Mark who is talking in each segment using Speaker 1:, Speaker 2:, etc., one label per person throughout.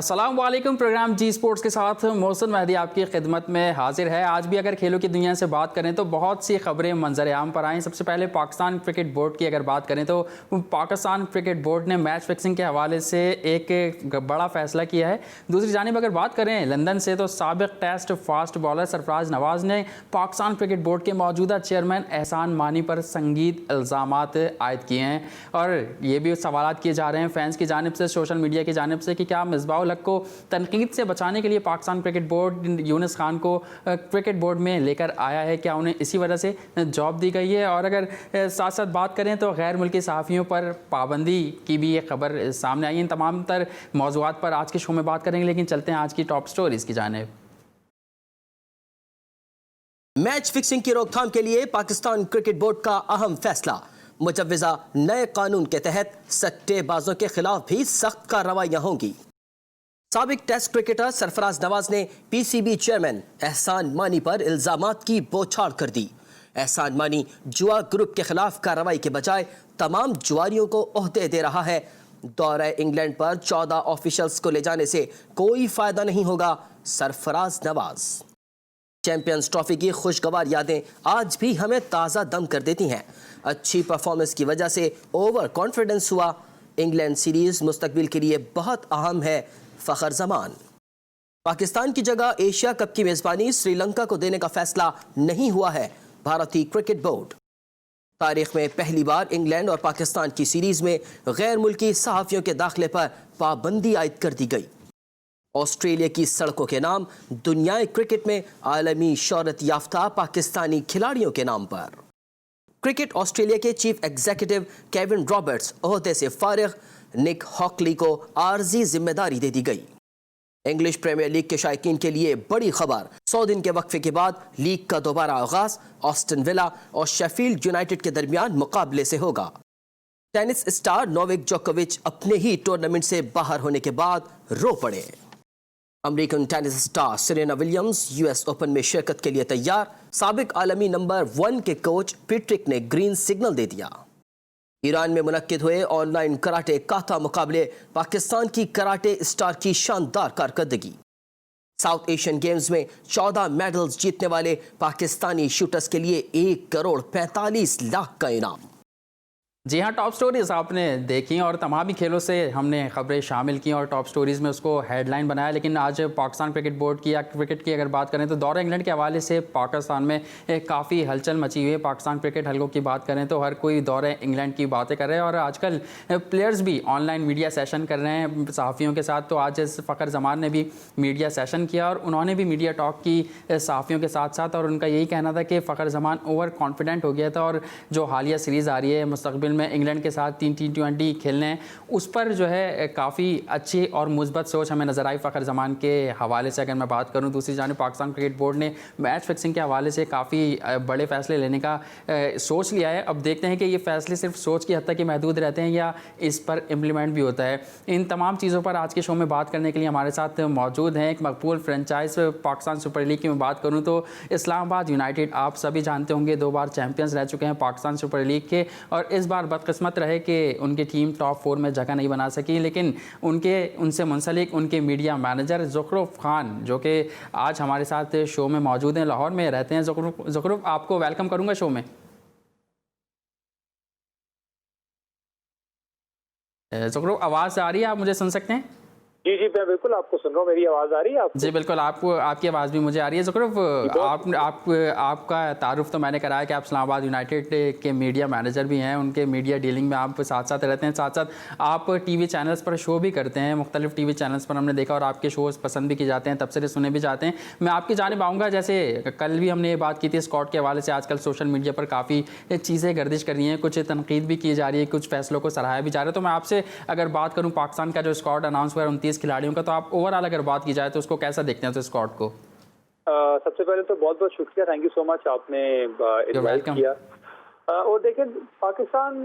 Speaker 1: अस्सलाम वालेकुम। प्रोग्राम जी स्पोर्ट्स के साथ मोहसिन मेहदी आपकी खिदमत में हाजिर है। आज भी अगर खेलों की दुनिया से बात करें तो बहुत सी खबरें मंजर आम पर आई। सबसे पहले पाकिस्तान क्रिकेट बोर्ड की अगर बात करें तो पाकिस्तान क्रिकेट बोर्ड ने मैच फिक्सिंग के हवाले से एक बड़ा फैसला किया है। दूसरी जानिब अगर बात करें लंदन से तो साबिक test fast bowler Sarfaraz Nawaz ने पाकिस्तान क्रिकेट बोर्ड के मौजूदा चेयरमैन एहसान मानी पर संगीन इल्ज़ामात आयद किए हैं और ये भी सवाल किए जा रहे हैं फैंस की जानिब से, सोशल मीडिया की जानिब से कि क्या मिसबाह हक को तनकीद से बचाने के लिए पाकिस्तान क्रिकेट बोर्ड यूनुस खान को क्रिकेट बोर्ड में लेकर आया है, क्या उन्हें इसी वजह से जॉब दी गई है। और अगर साथ साथ बात करें तो गैर मुल्की सहाफ़ियों पर पाबंदी की भी एक खबर सामने आई है। इन तमाम तर मौज़ूआत पर आज के शो में बात करेंगे, लेकिन चलते हैं आज की टॉप स्टोरीज की जानिब।
Speaker 2: मैच फिक्सिंग की रोकथाम के लिए पाकिस्तान क्रिकेट बोर्ड का अहम फैसला। मुजव्वज़ा नए कानून के तहत सट्टेबाजों के खिलाफ भी सख्त कार्रवाइयां होंगी। साबिक टेस्ट क्रिकेटर सरफराज नवाज ने पीसीबी चेयरमैन एहसान मानी पर इल्जामात की बौछार कर दी। एहसान मानी जुआ ग्रुप के खिलाफ कार्रवाई के बजाय तमाम जुआरियों को ओहदे दे रहा है। दौरे इंग्लैंड पर 14 ऑफिशियल्स को ले जाने से कोई फायदा नहीं होगा, सरफराज नवाज। चैंपियंस ट्रॉफी की खुशगवार यादें आज भी हमें ताज़ा दम कर देती हैं। अच्छी परफॉर्मेंस की वजह से ओवर कॉन्फिडेंस हुआ। इंग्लैंड सीरीज मुस्तकबिल के लिए बहुत अहम है, फखर जमान। पाकिस्तान की जगह एशिया कप की मेजबानी श्रीलंका को देने का फैसला नहीं हुआ है, भारतीय क्रिकेट बोर्ड। तारीख में पहली बार इंग्लैंड और पाकिस्तान की सीरीज में गैर मुल्की सहाफियों के दाखिले पर पाबंदी आयद कर दी गई। ऑस्ट्रेलिया की सड़कों के नाम दुनियाई क्रिकेट में आलमी शोहरत याफ्ता पाकिस्तानी खिलाड़ियों के नाम पर। क्रिकेट ऑस्ट्रेलिया के चीफ एग्जीक्यूटिव केविन रॉबर्ट्स ओहदे से फारिग, निक हॉकली को आर्जी जिम्मेदारी दे दी गई। इंग्लिश प्रीमियर लीग के शायकीन के लिए बड़ी खबर, 100 दिन के वक्फे के बाद लीग का दोबारा आगाज ऑस्टन विला और शेफील्ड यूनाइटेड के दरमियान मुकाबले से होगा। टेनिस स्टार नोवाक जोकोविच अपने ही टूर्नामेंट से बाहर होने के बाद रो पड़े। American tennis star Serena Williams US open में शिरकत के लिए तैयार। साबिक आलमी नंबर 1 के कोच पेट्रिक ने ग्रीन सिग्नल दे दिया। ईरान में मुनक्किद हुए ऑनलाइन कराटे काता मुकाबले, पाकिस्तान की कराटे स्टार की शानदार कारकर्दगी। साउथ एशियन गेम्स में 14 मेडल्स जीतने वाले पाकिस्तानी शूटर्स के लिए 1,45,00,000 का इनाम।
Speaker 1: जी हाँ, टॉप स्टोरीज आपने देखी और तमाम ही खेलों से हमने खबरें शामिल की और टॉप स्टोरीज़ में उसको हेडलाइन बनाया। लेकिन आज पाकिस्तान क्रिकेट बोर्ड की या क्रिकेट की अगर बात करें तो दौरे इंग्लैंड के हवाले से पाकिस्तान में काफ़ी हलचल मची हुई है। पाकिस्तान क्रिकेट हलकों की बात करें तो हर कोई दौरे इंग्लैंड की बातें कर रहे हैं और आजकल प्लेयर्स भी ऑनलाइन मीडिया सेशन कर रहे हैं सहाफ़ियों के साथ। तो आज फ़खर जमान ने भी मीडिया सेशन किया और उन्होंने भी मीडिया टॉक की सहाफ़ियों के साथ साथ, और उनका यही कहना था कि फ़खर जमान ओवर कॉन्फिडेंट हो गया था और जो हालिया सीरीज़ आ रही है मुस्तकबिल में इंग्लैंड के साथ 3 T20 खेलने हैं, उस पर जो है काफ़ी अच्छी और मुस्बत सोच हमें नज़र आई फ़खर जमान के हवाले से अगर मैं बात करूं। दूसरी जानिब पाकिस्तान क्रिकेट बोर्ड ने मैच फिक्सिंग के हवाले से काफ़ी बड़े फैसले लेने का सोच लिया है। अब देखते हैं कि ये फैसले सिर्फ सोच की हद तक ही महदूद रहते हैं या इस पर इम्प्लीमेंट भी होता है। इन तमाम चीज़ों पर आज के शो में बात करने के लिए हमारे साथ मौजूद हैं एक मकबूल फ्रेंचाइज पाकिस्तान सुपर लीग की मैं बात करूँ तो इस्लामाबाद यूनाइटेड, आप सभी जानते होंगे 2 बार चैंपियंस रह चुके हैं पाकिस्तान सुपर लीग के, और इस बार बदकिस्मत रहे कि उनकी टीम टॉप 4 में जगह नहीं बना सकी। लेकिन उनसे मुंसलिक उनके मीडिया मैनेजर ज़ुखरुफ खान, जो कि आज हमारे साथ शो में मौजूद हैं, लाहौर में रहते हैं। ज़ुखरुफ, आपको वेलकम करूंगा शो में। ज़ुखरुफ, आवाज़ आ रही है? आप मुझे सुन सकते हैं?
Speaker 3: जी जी, मैं बिल्कुल आपको सुन रहा हूँ। मेरी आवाज़ आ रही है आपको?
Speaker 1: जी बिल्कुल, आपकी आवाज़ भी मुझे आ रही है। ज़ुखरुफ, आपका तारुफ तो मैंने कराया कि आप इस्लामाबाद यूनाइटेड के मीडिया मैनेजर भी हैं, उनके मीडिया डीलिंग में आप साथ साथ रहते हैं, साथ साथ आप टीवी चैनल्स पर शो भी करते हैं, मुख्तलिफ टीवी चैनल्स पर हमने देखा और आपके शोज़ पसंद भी किए जाते हैं, तबसरे सुने भी जाते हैं। मैं आपकी जानिब आऊँगा, जैसे कल भी हमने ये बात की थी स्कॉट के हवाले से, आजकल सोशल मीडिया पर काफ़ी चीज़ें गर्दिश कर रही हैं, कुछ तनकीद भी की जा रही है, कुछ फैसलों को सराहाया भी जा रहा है। तो मैं आपसे अगर बात करूँ पाकिस्तान का जो स्क्वाड अनाउंस हुआ है 29 खिलाड़ियों का, तो आप ओवरऑल अगर बात की जाए तो उसको कैसा देखते हैं उस स्क्वाड को?
Speaker 3: सबसे पहले तो बहुत बहुत शुक्रिया, थैंक यू सो मच, आपने इनवाइट किया। और देखिए, पाकिस्तान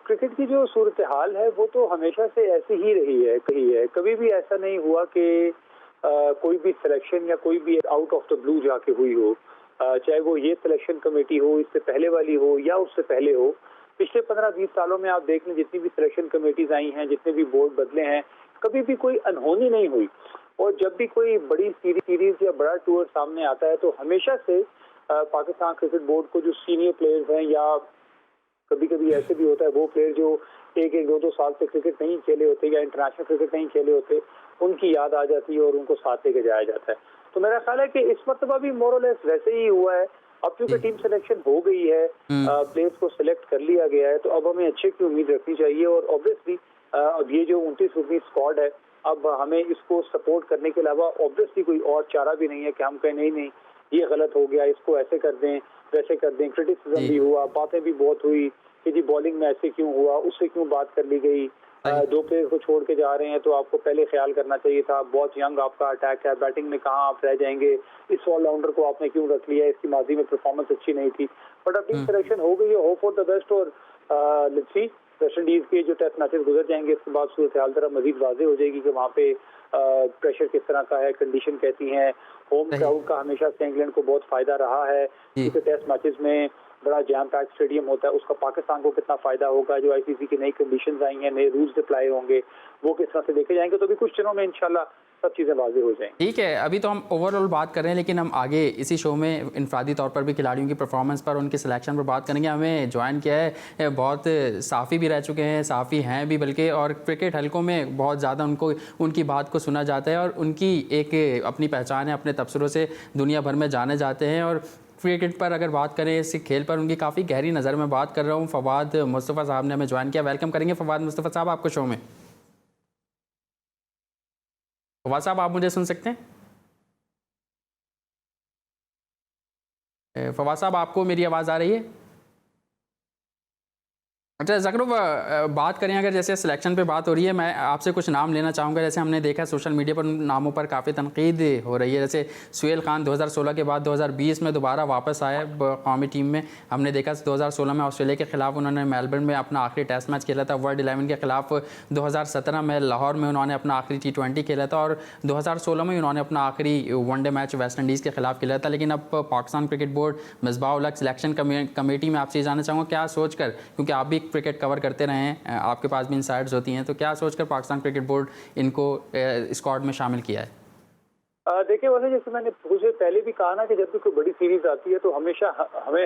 Speaker 3: क्रिकेट की जो सूरत हाल है वो तो हमेशा से ऐसी ही रही है। कभी भी ऐसा नहीं हुआ कि कोई भी सिलेक्शन या कोई भी आउट ऑफ द ब्लू जाके हुई हो, चाहे वो ये सिलेक्शन कमेटी हो, इससे पहले वाली हो या उससे पहले हो। पिछले 15-20 सालों में आप देख लें, जितनी भी सिलेक्शन कमेटीज आई हैं, जितने भी बोर्ड बदले हैं, कभी भी कोई अनहोनी नहीं हुई। और जब भी कोई बड़ी सीरीज या बड़ा टूर सामने आता है तो हमेशा से पाकिस्तान क्रिकेट बोर्ड को जो सीनियर प्लेयर्स हैं, या कभी कभी ऐसे भी होता है वो प्लेयर जो 1-2 साल से क्रिकेट नहीं खेले होते या इंटरनेशनल क्रिकेट नहीं खेले होते, उनकी याद आ जाती है और उनको साथ लेके जाया जाता है। तो मेरा ख्याल है कि इस मरतबा भी मोरलेस वैसे ही हुआ है। अब क्योंकि टीम सिलेक्शन हो गई है, प्लेयर्स को सिलेक्ट कर लिया गया है, तो अब हमें अच्छे की उम्मीद रखनी चाहिए। और ऑब्वियसली अब ये जो 29 स्क्वाड है, अब हमें इसको सपोर्ट करने के अलावा ऑब्वियसली कोई और चारा भी नहीं है कि हम कहें नहीं ये गलत हो गया, इसको ऐसे कर दें वैसे कर दें। क्रिटिसिज्म भी हुआ, बातें भी बहुत हुई कि जी बॉलिंग में ऐसे क्यों हुआ, उससे क्यों बात कर ली गई, 2 प्लेयर को छोड़ के जा रहे हैं तो आपको पहले ख्याल करना चाहिए था, बहुत यंग आपका अटैक है, बैटिंग में कहाँ आप रह जाएंगे, इस ऑलराउंडर को आपने क्यों रख लिया, इसकी माजी में परफॉर्मेंस अच्छी नहीं थी। बट अब टीम सिलेक्शन हो गई है, होप फॉर द बेस्ट। और लेट्स सी वेस्ट इंडीज के जो टेस्ट मैचेस गुजर जाएंगे, इसके बाद सूरत हाल तरह मजीद वाजे हो जाएगी कि वहाँ पे प्रेशर किस तरह का है, कंडीशन कैसी है। होम क्राउड का हमेशा से इंग्लैंड को बहुत फायदा रहा है, क्योंकि टेस्ट मैचेस में बड़ा जैम पैक स्टेडियम होता है, उसका पाकिस्तान को कितना फायदा होगा। जो आईसीसी की नई कंडीशंस आई हैं, नए रूल्स अप्लाई होंगे, वो किस तरह से देखे जाएंगे, तो भी कुछ दिनों में इंशाल्लाह सब चीज़ें वाज़ेह हो जाएंगी।
Speaker 1: ठीक है, अभी तो हम ओवरऑल बात कर रहे हैं, लेकिन हम आगे इसी शो में इनफरादी तौर पर भी खिलाड़ियों की परफॉर्मेंस पर, उनके सिलेक्शन पर बात करेंगे। हमें ज्वाइन किया है बहुत साफ़ी भी रह चुके हैं, साफ़ी हैं भी बल्कि, और क्रिकेट हलकों में बहुत ज़्यादा उनकी बात को सुना जाता है और उनकी एक अपनी पहचान है, अपने तबसरों से दुनिया भर में जाने जाते हैं। और क्रिकेट पर अगर बात करें, इस खेल पर उनकी काफ़ी गहरी नज़र में बात कर रहा हूँ। फवाद मुस्तफ़ा साहब ने हमें ज्वाइन किया, वेलकम करेंगे फवाद मुस्तफ़ा साहब आपको शो में। फवाद साहब, आप मुझे सुन सकते हैं? फवाद साहब, आपको मेरी आवाज़ आ रही है? अच्छा ज़करूब, बात करें अगर जैसे सिलेक्शन पे बात हो रही है, मैं आपसे कुछ नाम लेना चाहूँगा। जैसे हमने देखा सोशल मीडिया पर नामों पर काफ़ी तनकीद हो रही है। जैसे सुहेल खान 2016 के बाद 2020 में दोबारा वापस आए कौमी टीम में। हमने देखा 2016 में ऑस्ट्रेलिया के ख़िलाफ़ उन्होंने मेलबर्न में अपना आखिरी टेस्ट मैच खेला था, वर्ल्ड 11 के ख़िलाफ़ 2017 में लाहौर में उन्होंने अपना आखिरी T20 खेला था, और 2016 में उन्होंने अपना आखिरी वनडे मैच वेस्ट इंडीज़ के ख़िलाफ़ खेला था। लेकिन अब Pakistan cricket board Misbah ul Haq selection committee में आपसे जानना चाहूँगा, क्या सोच कर, क्योंकि आप भी क्रिकेट कवर करते रहे हैं, आपके पास भी इनसाइट्स होती हैं, तो क्या सोचकर पाकिस्तान क्रिकेट बोर्ड इनको स्क्वाड में शामिल किया है?
Speaker 3: देखिए, वैसे जैसे मैंने मुझे पहले भी कहा ना कि जब भी कोई बड़ी सीरीज आती है तो हमें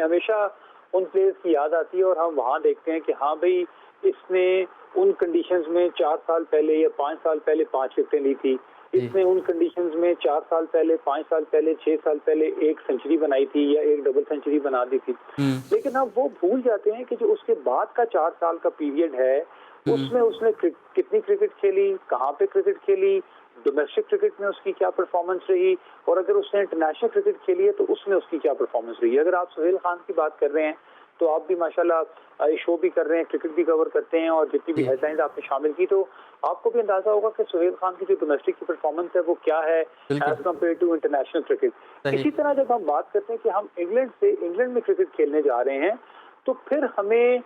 Speaker 3: हमेशा उन प्लेयर्स की याद आती है और हम वहाँ देखते हैं कि हाँ भाई, इसने उन कंडीशंस में 4 साल पहले या 5 साल पहले 5 विकेटें ली थी, इसने उन कंडीशंस में 4 साल पहले, 5 साल पहले, 6 साल पहले एक सेंचुरी बनाई थी या एक डबल सेंचुरी बना दी थी। लेकिन अब वो भूल जाते हैं कि जो उसके बाद का 4 साल का पीरियड है, उसमें उसने कितनी क्रिकेट खेली, कहाँ पे क्रिकेट खेली, डोमेस्टिक क्रिकेट में उसकी क्या परफॉर्मेंस रही, और अगर उसने इंटरनेशनल क्रिकेट खेली है तो उसमें उसकी क्या परफॉर्मेंस रही है। अगर आप सुहेल खान की बात कर रहे हैं तो आप भी माशाल्लाह शो भी कर रहे हैं, क्रिकेट भी कवर करते हैं, और जितनी भी हेडलाइंस आपने शामिल की तो आपको भी अंदाजा होगा कि सुहेल खान की जो डोमेस्टिक की परफॉर्मेंस है वो क्या है as compare to international cricket. इसी तरह जब हम बात करते हैं कि हम इंग्लैंड में क्रिकेट खेलने जा रहे हैं, तो फिर हमें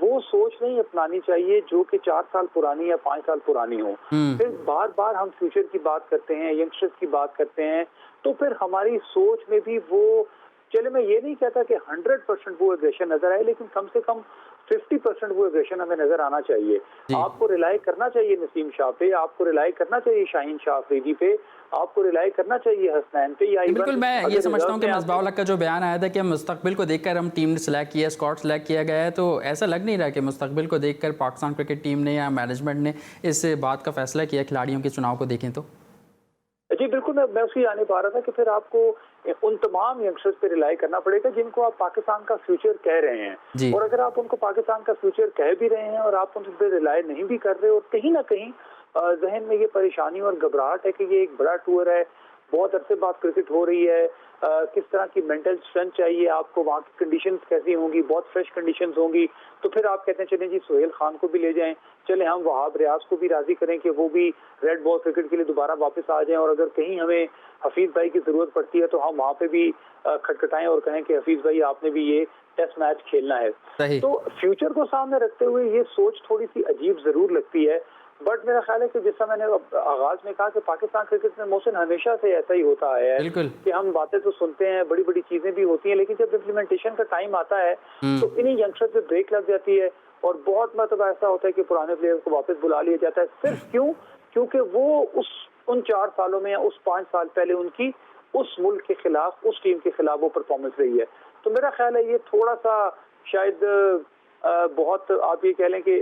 Speaker 3: वो सोच नहीं अपनानी चाहिए जो कि 4 साल पुरानी या 5 साल पुरानी हो। फिर बार बार हम फ्यूचर की बात करते हैं, यंगस्टर्स की बात करते हैं, तो फिर हमारी सोच में भी वो, चले मैं ये नहीं कहता कि 100% वो एग्रेशन नजर आए, लेकिन कम से कम 50% वो एग्रेशन हमें नजर आना चाहिए। आपको रिलाई करना चाहिए नसीम शाह पे, आपको रिलाई करना चाहिए शाहीन शाह अफरीदी पे, आपको रिलाई करना चाहिए हसनैन पे। या
Speaker 1: बिल्कुल, मैं ये समझता हूँ कि मिसबाह-उल-हक का जो बयान आया था कि मुस्तकबिल को देखकर हम टीम सेलेक्ट किया, स्क्वाड सेलेक्ट किया गया है, तो ऐसा लग नहीं रहा कि मुस्तकबिल को देखकर पाकिस्तान क्रिकेट टीम ने या मैनेजमेंट ने इस बात का फैसला किया खिलाड़ियों के चुनाव को देखें तो?
Speaker 3: जी बिल्कुल, मैं उसकी आने पा रहा था कि फिर आपको उन तमाम यंगस्टर्स पे रिलाई करना पड़ेगा जिनको आप पाकिस्तान का फ्यूचर कह रहे हैं, और अगर आप उनको पाकिस्तान का फ्यूचर कह भी रहे हैं और आप उन पर रिलाई नहीं भी कर रहे, और कहीं ना कहीं जहन में ये परेशानी और घबराहट है कि ये एक बड़ा टूर है, बहुत अरसे बाद क्रिकेट हो रही है, किस तरह की मेंटल स्ट्रेंथ चाहिए आपको, वहाँ की कंडीशंस कैसी होंगी, बहुत फ्रेश कंडीशंस होंगी, तो फिर आप कहते हैं चलें जी सुहेल खान को भी ले जाएं, चले हम वहाब रियाज को भी राजी करें कि वो भी रेड बॉल क्रिकेट के लिए दोबारा वापस आ जाएं, और अगर कहीं हमें हफीज भाई की जरूरत पड़ती है तो हम वहाँ पे भी खटखटाएं और कहें कि हफीज भाई आपने भी ये टेस्ट मैच खेलना है। तो फ्यूचर को सामने रखते हुए ये सोच थोड़ी सी अजीब जरूर लगती है, बट मेरा ख्याल है कि जैसा मैंने आगाज में कहा कि पाकिस्तान क्रिकेट में मोहसिन हमेशा से ऐसा ही होता है
Speaker 1: बिल्कुल।
Speaker 3: कि हम बातें तो सुनते हैं, बड़ी बड़ी चीजें भी होती हैं, लेकिन जब इम्प्लीमेंटेशन का टाइम आता है तो इन्हीं यंगस्टर्स पे ब्रेक लग जाती है और बहुत मतलब ऐसा होता है कि पुराने प्लेयर को वापस बुला लिया जाता है। सिर्फ क्योंकि वो उन 4 सालों में या उस 5 साल पहले उनकी उस मुल्क के खिलाफ, उस टीम के खिलाफ वो परफॉर्मेंस रही है। तो मेरा ख्याल है ये थोड़ा सा शायद बहुत आप ये कह लें कि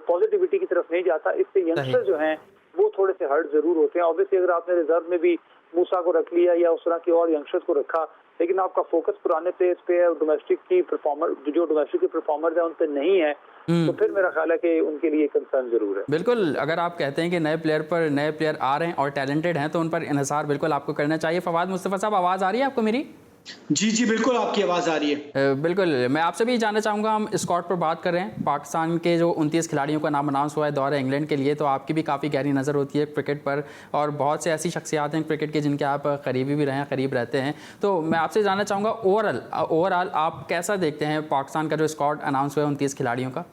Speaker 3: पॉजिटिविटी की तरफ नहीं जाता। इससे यंगस्टर जो हैं वो थोड़े से हर्ट जरूर होते हैं। ऑब्वियसली अगर आपने रिजर्व में भी मूसा को रख लिया या उस तरह के और यंगस्टर्स को रखा, लेकिन आपका फोकस पुराने प्लेयर्स पे है, डोमेस्टिक की परफॉर्मर जो डोमेस्टिक के परफॉर्मर्स हैं उन पे नहीं है, तो फिर मेरा ख्याल है कि उनके लिए कंसर्न जरूर है।
Speaker 1: बिल्कुल, अगर आप कहते हैं कि नए प्लेयर आ रहे हैं और टैलेंटेड हैं तो उन पर इन्हिसार बिल्कुल आपको करना चाहिए। फवाद मुस्तफ़ा साहब, आवाज़ आ रही है आपको मेरी?
Speaker 4: जी बिल्कुल, आपकी आवाज़ आ रही है।
Speaker 1: बिल्कुल, मैं आपसे भी जानना चाहूँगा, हम स्क्वाड पर बात कर रहे हैं, पाकिस्तान के जो 29 खिलाड़ियों का नाम अनाउंस हुआ है दौरे इंग्लैंड के लिए, तो आपकी भी काफ़ी गहरी नज़र होती है क्रिकेट पर और बहुत से ऐसी शख्सियात हैं क्रिकेट के जिनके आप करीबी भी रहे हैं, करीब रहते हैं। तो मैं आपसे जानना चाहूँगा ओवरऑल आप कैसा देखते हैं पाकिस्तान का जो स्क्वाड अनाउंस हुआ है 29 खिलाड़ियों का?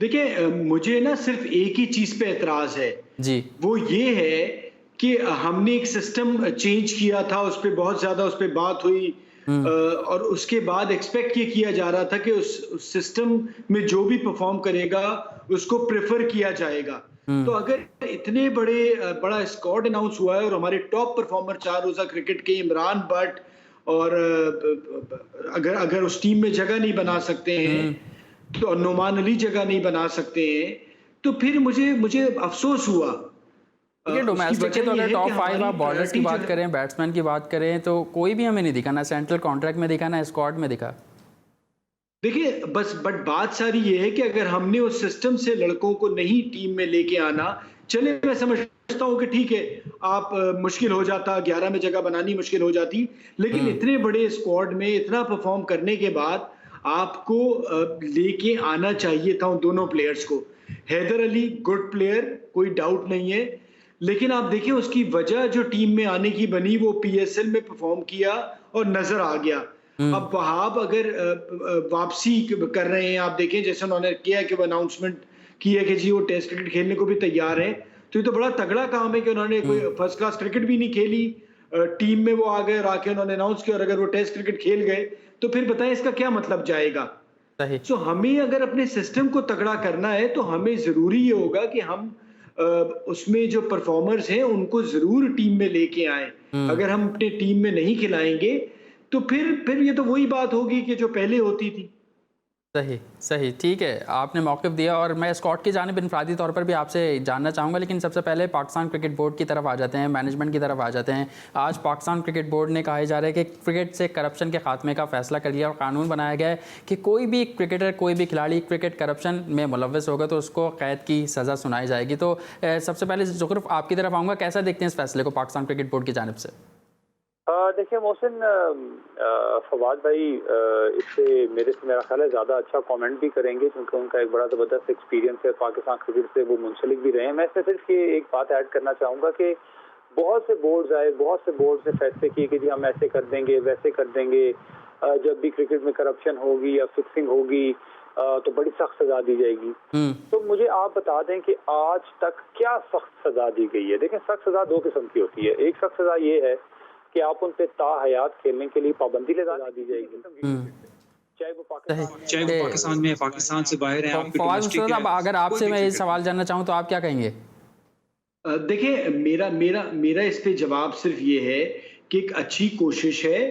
Speaker 4: देखिए, मुझे ना सिर्फ एक ही चीज़ पे एतराज़ है
Speaker 1: जी, वो
Speaker 4: ये है कि हमने एक सिस्टम चेंज किया था, उस पर बहुत ज़्यादा उस पर बात हुई और उसके बाद एक्सपेक्ट ये किया जा रहा था कि उस सिस्टम में जो भी परफॉर्म करेगा उसको प्रेफर किया जाएगा। तो अगर इतने बड़ा स्क्वाड अनाउंस हुआ है और हमारे टॉप परफॉर्मर 4 रोज़ा क्रिकेट के इमरान भट्ट और अगर उस टीम में जगह नहीं बना सकते हैं तो नुमान अली जगह नहीं बना सकते हैं, तो फिर मुझे अफसोस हुआ।
Speaker 1: डोमेस्टिक के तो अगर टॉप 5 आप बॉलर्स की बात करें, बैट्समैन की बात करें, तो कोई भी हमें नहीं दिखा, ना सेंट्रल कॉन्ट्रैक्ट में दिखा, ना स्क्वाड में दिखा।
Speaker 4: देखिए बट बात सारी ये है कि अगर हमने उस सिस्टम से लड़कों को नहीं टीम में लेके आना, चले मैं समझता हूँ कि ठीक है, आप मुश्किल हो जाता, 11 में जगह बनानी मुश्किल हो जाती, लेकिन इतने बड़े स्क्वाड में इतना परफॉर्म करने के बाद आपको लेके आना चाहिए था उन दोनों प्लेयर्स को। हैदर अली गुड प्लेयर, कोई डाउट नहीं है, लेकिन आप देखिए उसकी वजह जो टीम में आने की बनी, वो पीएसएल में परफॉर्म किया और नजर आ गया। अब वहाब अगर वापसी कर रहे हैं, आप देखें जैसे उन्होंने किया कि वो अनाउंसमेंट किया कि जी वो टेस्ट क्रिकेट खेलने को भी तैयार हैं, तो ये तो बड़ा तगड़ा काम है कि उन्होंने कोई फर्स्ट क्लास क्रिकेट भी नहीं खेली, टीम में वो आ गए और आके उन्होंने अनाउंस किया, और अगर वो टेस्ट क्रिकेट खेल गए तो फिर बताएं इसका क्या मतलब जाएगा। तो हमें अगर अपने सिस्टम को तगड़ा करना है तो हमें जरूरी ये होगा कि हम उसमें जो परफॉर्मर्स हैं उनको जरूर टीम में लेके आए। अगर हम अपने टीम में नहीं खिलाएंगे तो फिर ये तो वही बात होगी कि जो पहले होती थी।
Speaker 1: सही, ठीक है, आपने मौक़िफ़ दिया और मैं स्क्वाड की जानिब इनफरादी तौर पर भी आपसे जानना चाहूँगा, लेकिन सबसे पहले पाकिस्तान क्रिकेट बोर्ड की तरफ आ जाते हैं, मैनेजमेंट की तरफ आ जाते हैं। आज पाकिस्तान क्रिकेट बोर्ड ने कहा जा रहा है कि क्रिकेट से करप्शन के खात्मे का फैसला कर लिया और कानून बनाया गया है कि कोई भी क्रिकेटर, कोई भी खिलाड़ी क्रिकेट करप्शन में मुलव्वस होगा तो उसको कैद की सज़ा सुनाई जाएगी। तो सबसे पहले ज़ुखरुफ आपकी तरफ आऊँगा, कैसा देखते हैं इस फैसले को पाकिस्तान क्रिकेट बोर्ड की जानिब से?
Speaker 3: देखिए मोहसिन, फवाद भाई इससे मेरा ख्याल है ज़्यादा अच्छा कमेंट भी करेंगे क्योंकि उनका एक बड़ा ज़बरदस्त एक्सपीरियंस है, पाकिस्तान क्रिकेट से वो मुंसलिक भी रहे हैं। मैं इसमें सिर्फ ये एक बात ऐड करना चाहूँगा कि बहुत से बोर्ड्स आए, बहुत से बोर्ड्स ने फैसले किए कि जी हम ऐसे कर देंगे, वैसे कर देंगे, जब भी क्रिकेट में करप्शन होगी या फिक्सिंग होगी तो बड़ी सख्त सज़ा दी जाएगी। तो मुझे आप बता दें कि आज तक क्या सख्त सज़ा दी गई है। देखें, सख्त सज़ा 2 किस्म की होती है। एक सख्त सज़ा ये है कि आप उन पे ताहयात खेलने के लिए पाबंदी लगा दी जाएगी, चाहे वो
Speaker 5: पाकिस्तान में, पाकिस्तान से बाहर है।
Speaker 1: अब अगर आपसे मैं ये सवाल जानना चाहूँ तो आप क्या कहेंगे?
Speaker 4: देखिए, मेरा इस पे जवाब सिर्फ ये है कि एक अच्छी कोशिश है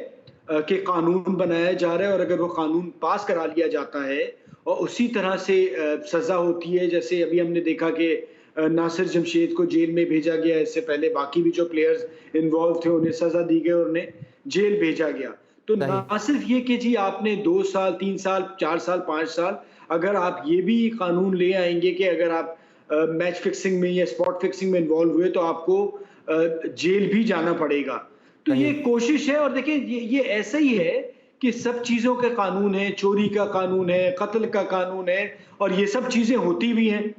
Speaker 4: कि कानून बनाया जा रहा है और अगर वो कानून पास करा लिया जाता है और उसी तरह से सज़ा होती है, जैसे अभी हमने देखा कि नासिर जमशेद को जेल में भेजा गया, इससे पहले बाकी भी जो प्लेयर्स इन्वॉल्व थे उन्हें सज़ा दी गई और उन्हें जेल भेजा गया। तो ना सिर्फ ये कि जी आपने 2 साल, 3 साल, 4 साल, 5 साल, अगर आप ये भी कानून ले आएंगे कि अगर आप मैच फिक्सिंग में या स्पॉट फिक्सिंग में इन्वॉल्व हुए तो आपको जेल भी जाना पड़ेगा। तो ये कोशिश है और देखिए ये ऐसा ही है कि सब चीज़ों का कानून है, चोरी का कानून है, कत्ल का कानून है और ये सब चीज़ें होती भी हैं।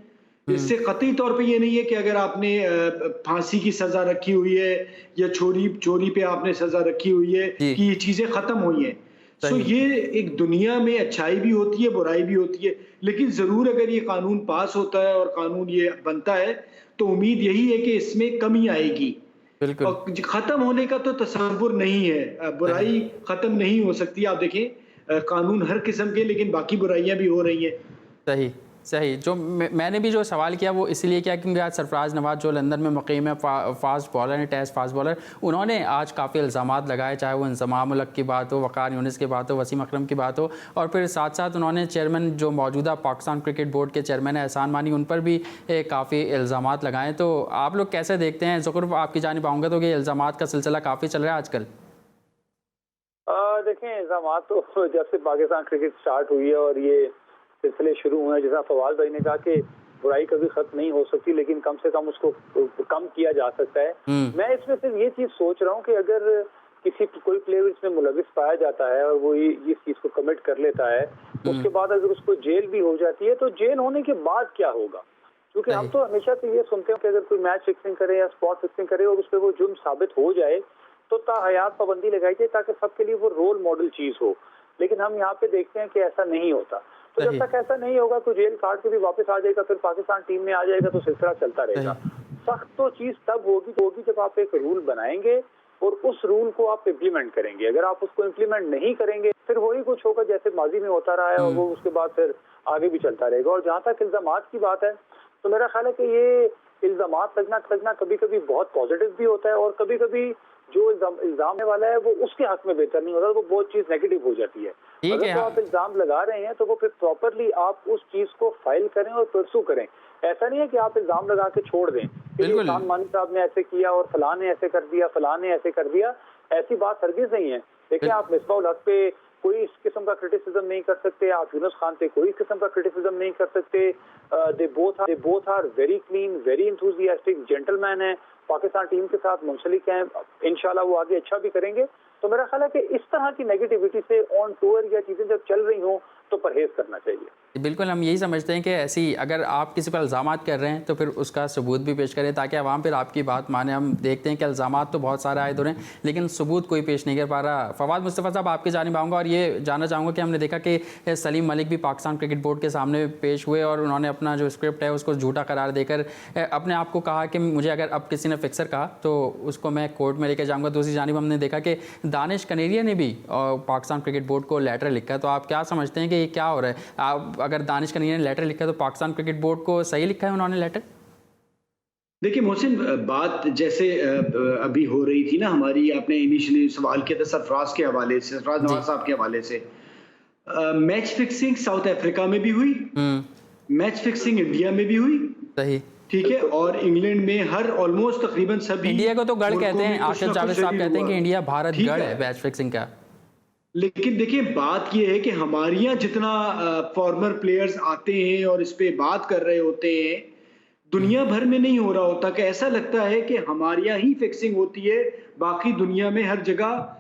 Speaker 4: इससे कतई तौर पे ये नहीं है कि अगर आपने फांसी की सजा रखी हुई है या चोरी पे आपने सजा रखी हुई है कि ये चीजें खत्म हुई हैं। सो ये एक दुनिया में अच्छाई भी होती है, बुराई भी होती है, लेकिन जरूर अगर ये कानून पास होता है और कानून ये बनता है तो उम्मीद यही है कि इसमें कमी आएगी।
Speaker 1: बिल्कुल।
Speaker 4: और खत्म होने का तो तसव्वुर नहीं है, बुराई खत्म नहीं हो सकती। आप देखें कानून हर किस्म के, लेकिन बाकी बुराइयां भी हो रही हैं।
Speaker 1: सही सही। जो मैंने भी जो सवाल किया वो इसलिए किया क्योंकि आज सरफराज नवाज जो लंदन में मुकीम है, फास्ट बॉलर हैं, टेस्ट फास्ट बॉलर, उन्होंने आज काफ़ी इल्ज़ामात लगाए, चाहे वो इंज़माम उल हक की बात हो, वक़ार यूनिस की बात हो, वसीम अकरम की बात हो, और फिर साथ साथ उन्होंने चेयरमैन जो मौजूदा पाकिस्तान क्रिकेट बोर्ड के चेयरमैन है एहसान मानी, उन पर भी काफ़ी इल्ज़ामात लगाए। तो आप लोग कैसे देखते हैं? ज़ुकूर आपकी जानिब आऊँगा तो कि इल्ज़ामात का सिलसिला काफ़ी चल रहा है आजकल।
Speaker 3: देखें, इल्ज़ामात तो जब से पाकिस्तान क्रिकेट स्टार्ट हुई है और ये सिलसिले शुरू हुए हैं, जैसा फवाद भाई ने कहा कि बुराई कभी खत्म नहीं हो सकती, लेकिन कम से कम उसको कम किया जा सकता है। मैं इसमें सिर्फ ये चीज सोच रहा हूँ कि अगर कोई प्लेयर इसमें मुलविस पाया जाता है और वो इस चीज को कमिट कर लेता है, उसके बाद अगर उसको जेल भी हो जाती है, तो जेल होने के बाद क्या होगा? क्योंकि हम तो हमेशा से ये सुनते हैं कि अगर कोई मैच फिक्सिंग करे या स्पॉट फिक्सिंग करे और उस पर वो जुर्म साबित हो जाए तो ताहयात पाबंदी लगाई जाए ताकि सबके लिए वो रोल मॉडल चीज हो। लेकिन हम यहाँ पे देखते हैं कि ऐसा नहीं होता। तो जब तक ऐसा नहीं होगा तो जेल काट के भी वापस आ जाएगा, फिर पाकिस्तान टीम में आ जाएगा, तो सिलसिला चलता रहेगा। सख्त तो चीज तब होगी जब आप एक रूल बनाएंगे और उस रूल को आप इम्प्लीमेंट करेंगे। अगर आप उसको इम्प्लीमेंट नहीं करेंगे फिर वही कुछ होगा जैसे माजी में होता रहा है, और वो उसके बाद फिर आगे भी चलता रहेगा। और जहाँ तक इल्जामात की बात है तो मेरा ख्याल है कि ये इल्जामात लगना कभी कभी बहुत पॉजिटिव भी होता है, और कभी कभी जो इल्जाम वाला है वो उसके हक में बेहतर नहीं होता, वो बहुत चीज नेगेटिव हो जाती है। अगर तो आप इल्जाम लगा रहे हैं तो वो फिर प्रॉपरली आप उस चीज को फाइल करें और परसू करें। ऐसा नहीं है कि आप इल्जाम लगा के छोड़ दें कि एहसान मानी साहब ने ऐसे किया और फलां ने ऐसे कर दिया, फलां ने ऐसे कर दिया। ऐसी बात हरगिज नहीं है। देखिए, आप मिसबाह उल हक पे कोई इस किस्म का क्रिटिसिज्म नहीं कर सकते, आप यूनुस खान पे कोई किस्म का क्रिटिसिज्म नहीं कर सकते। They both are very clean, very enthusiastic gentleman है, पाकिस्तान टीम के साथ मुंसलिक हैं, इंशाल्लाह वो आगे अच्छा भी करेंगे। तो मेरा ख्याल है कि इस तरह की नेगेटिविटी से ऑन टूर या चीजें जब चल रही हों तो परहेज करना चाहिए।
Speaker 1: बिल्कुल, हम यही समझते हैं कि ऐसी अगर आप किसी पर इल्ज़ामात कर रहे हैं तो फिर उसका सबूत भी पेश करें ताकि आवाम फिर आपकी बात माने। हम देखते हैं कि इल्ज़ामात तो बहुत सारे आए हो रहे हैं लेकिन सबूत कोई पेश नहीं कर पा रहा। फवाद मुस्तफ़ा साहब, आपकी जानिब आऊँगा और ये जानना चाहूँगा कि हमने देखा कि सलीम मलिक भी पाकिस्तान क्रिकेट बोर्ड के सामने पेश हुए और उन्होंने अपना जो स्क्रिप्ट है उसको झूठा करार देकर अपने आप को कहा कि मुझे अगर अब किसी ने फिक्सर कहा तो उसको मैं कोर्ट में लेकर जाऊँगा। दूसरी जानिब हमने देखा कि दानिश कनेरिया ने भी पाकिस्तान क्रिकेट बोर्ड को लेटर लिखा है। तो आप क्या समझते हैं कि ये क्या हो रहा है? आप अगर दानिश कनेरिया ने लेटर लिखा है तो पाकिस्तान क्रिकेट बोर्ड को सही लिखा है उन्होंने लेटर?
Speaker 4: देखिए मोहसिन, बात जैसे अभी हो रही थी ना हमारी, आपने इनिशियली सवाल किया था सरफराज के हवाले से, सरफराज नवाज साहब के हवाले से। मैच फिक्सिंग साउथ अफ्रीका में भी हुई, मैच फिक्सिंग इंडिया में भी हुई,
Speaker 1: सही,
Speaker 4: ठीक है, और इंग्लैंड में हर ऑलमोस्ट तकरीबन सभी।
Speaker 1: इंडिया को तो गढ़ कहते हैं, आशिफ जावेद साहब कहते हैं कि इंडिया भारत गढ़ है मैच फिक्सिंग का।
Speaker 4: लेकिन देखिए बात यह है कि हमारे यहाँ जितना फॉर्मर प्लेयर्स आते हैं और इस पे बात कर रहे होते हैं, दुनिया भर में नहीं हो रहा होता। कि ऐसा लगता है कि हमारे यहाँ ही फिक्सिंग होती है, बाकी दुनिया में हर जगह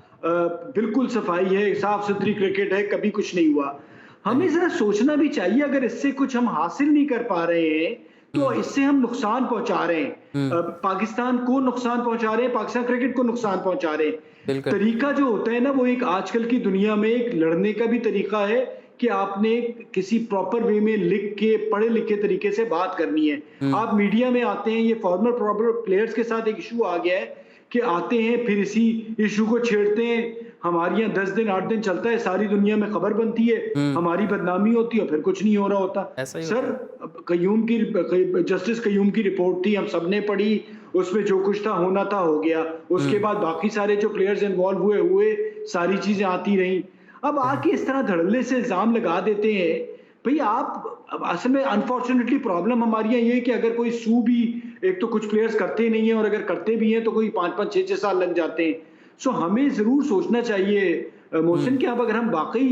Speaker 4: बिल्कुल सफाई है, साफ सुथरी क्रिकेट है, कभी कुछ नहीं हुआ। हमें जरा सोचना भी चाहिए, अगर इससे कुछ हम हासिल नहीं कर पा रहे हैं तो इससे हम नुकसान पहुंचा रहे हैं, पाकिस्तान को नुकसान पहुंचा रहे हैं, पाकिस्तान क्रिकेट को नुकसान पहुंचा रहे हैं। तरीका जो होता है ना, वो एक आजकल की दुनिया में एक लड़ने का भी तरीका है कि आपने किसी प्रॉपर वे में लिख के, पढ़े लिखे तरीके से बात करनी है। आप मीडिया में आते हैं, ये फॉर्मर प्रॉपर प्लेयर्स के साथ एक इशू आ गया है कि आते हैं फिर इसी इशू को छेड़ते हैं। हमारे यहाँ 10 दिन 8 दिन चलता है, सारी दुनिया में खबर बनती है, हमारी बदनामी होती है, फिर कुछ नहीं हो रहा होता। सर, जस्टिस कयूम की रिपोर्ट थी, हम सबने पढ़ी, उसमें जो कुछ था होना था हो गया। उसके बाद बाकी सारे जो प्लेयर्स इन्वॉल्व हुए सारी चीजें आती रही। अब आके इस तरह धड़ल्ले से इल्जाम लगा देते हैं भाई। आप असल में अनफॉर्चुनेटली प्रॉब्लम हमारी यहाँ ये है कि अगर कोई सू भी, एक तो कुछ प्लेयर्स करते नहीं है और अगर करते भी हैं तो कोई 5-5 6-6 साल लग जाते हैं। सो हमें जरूर सोचना चाहिए मोहसिन कि अब अगर हम वाकई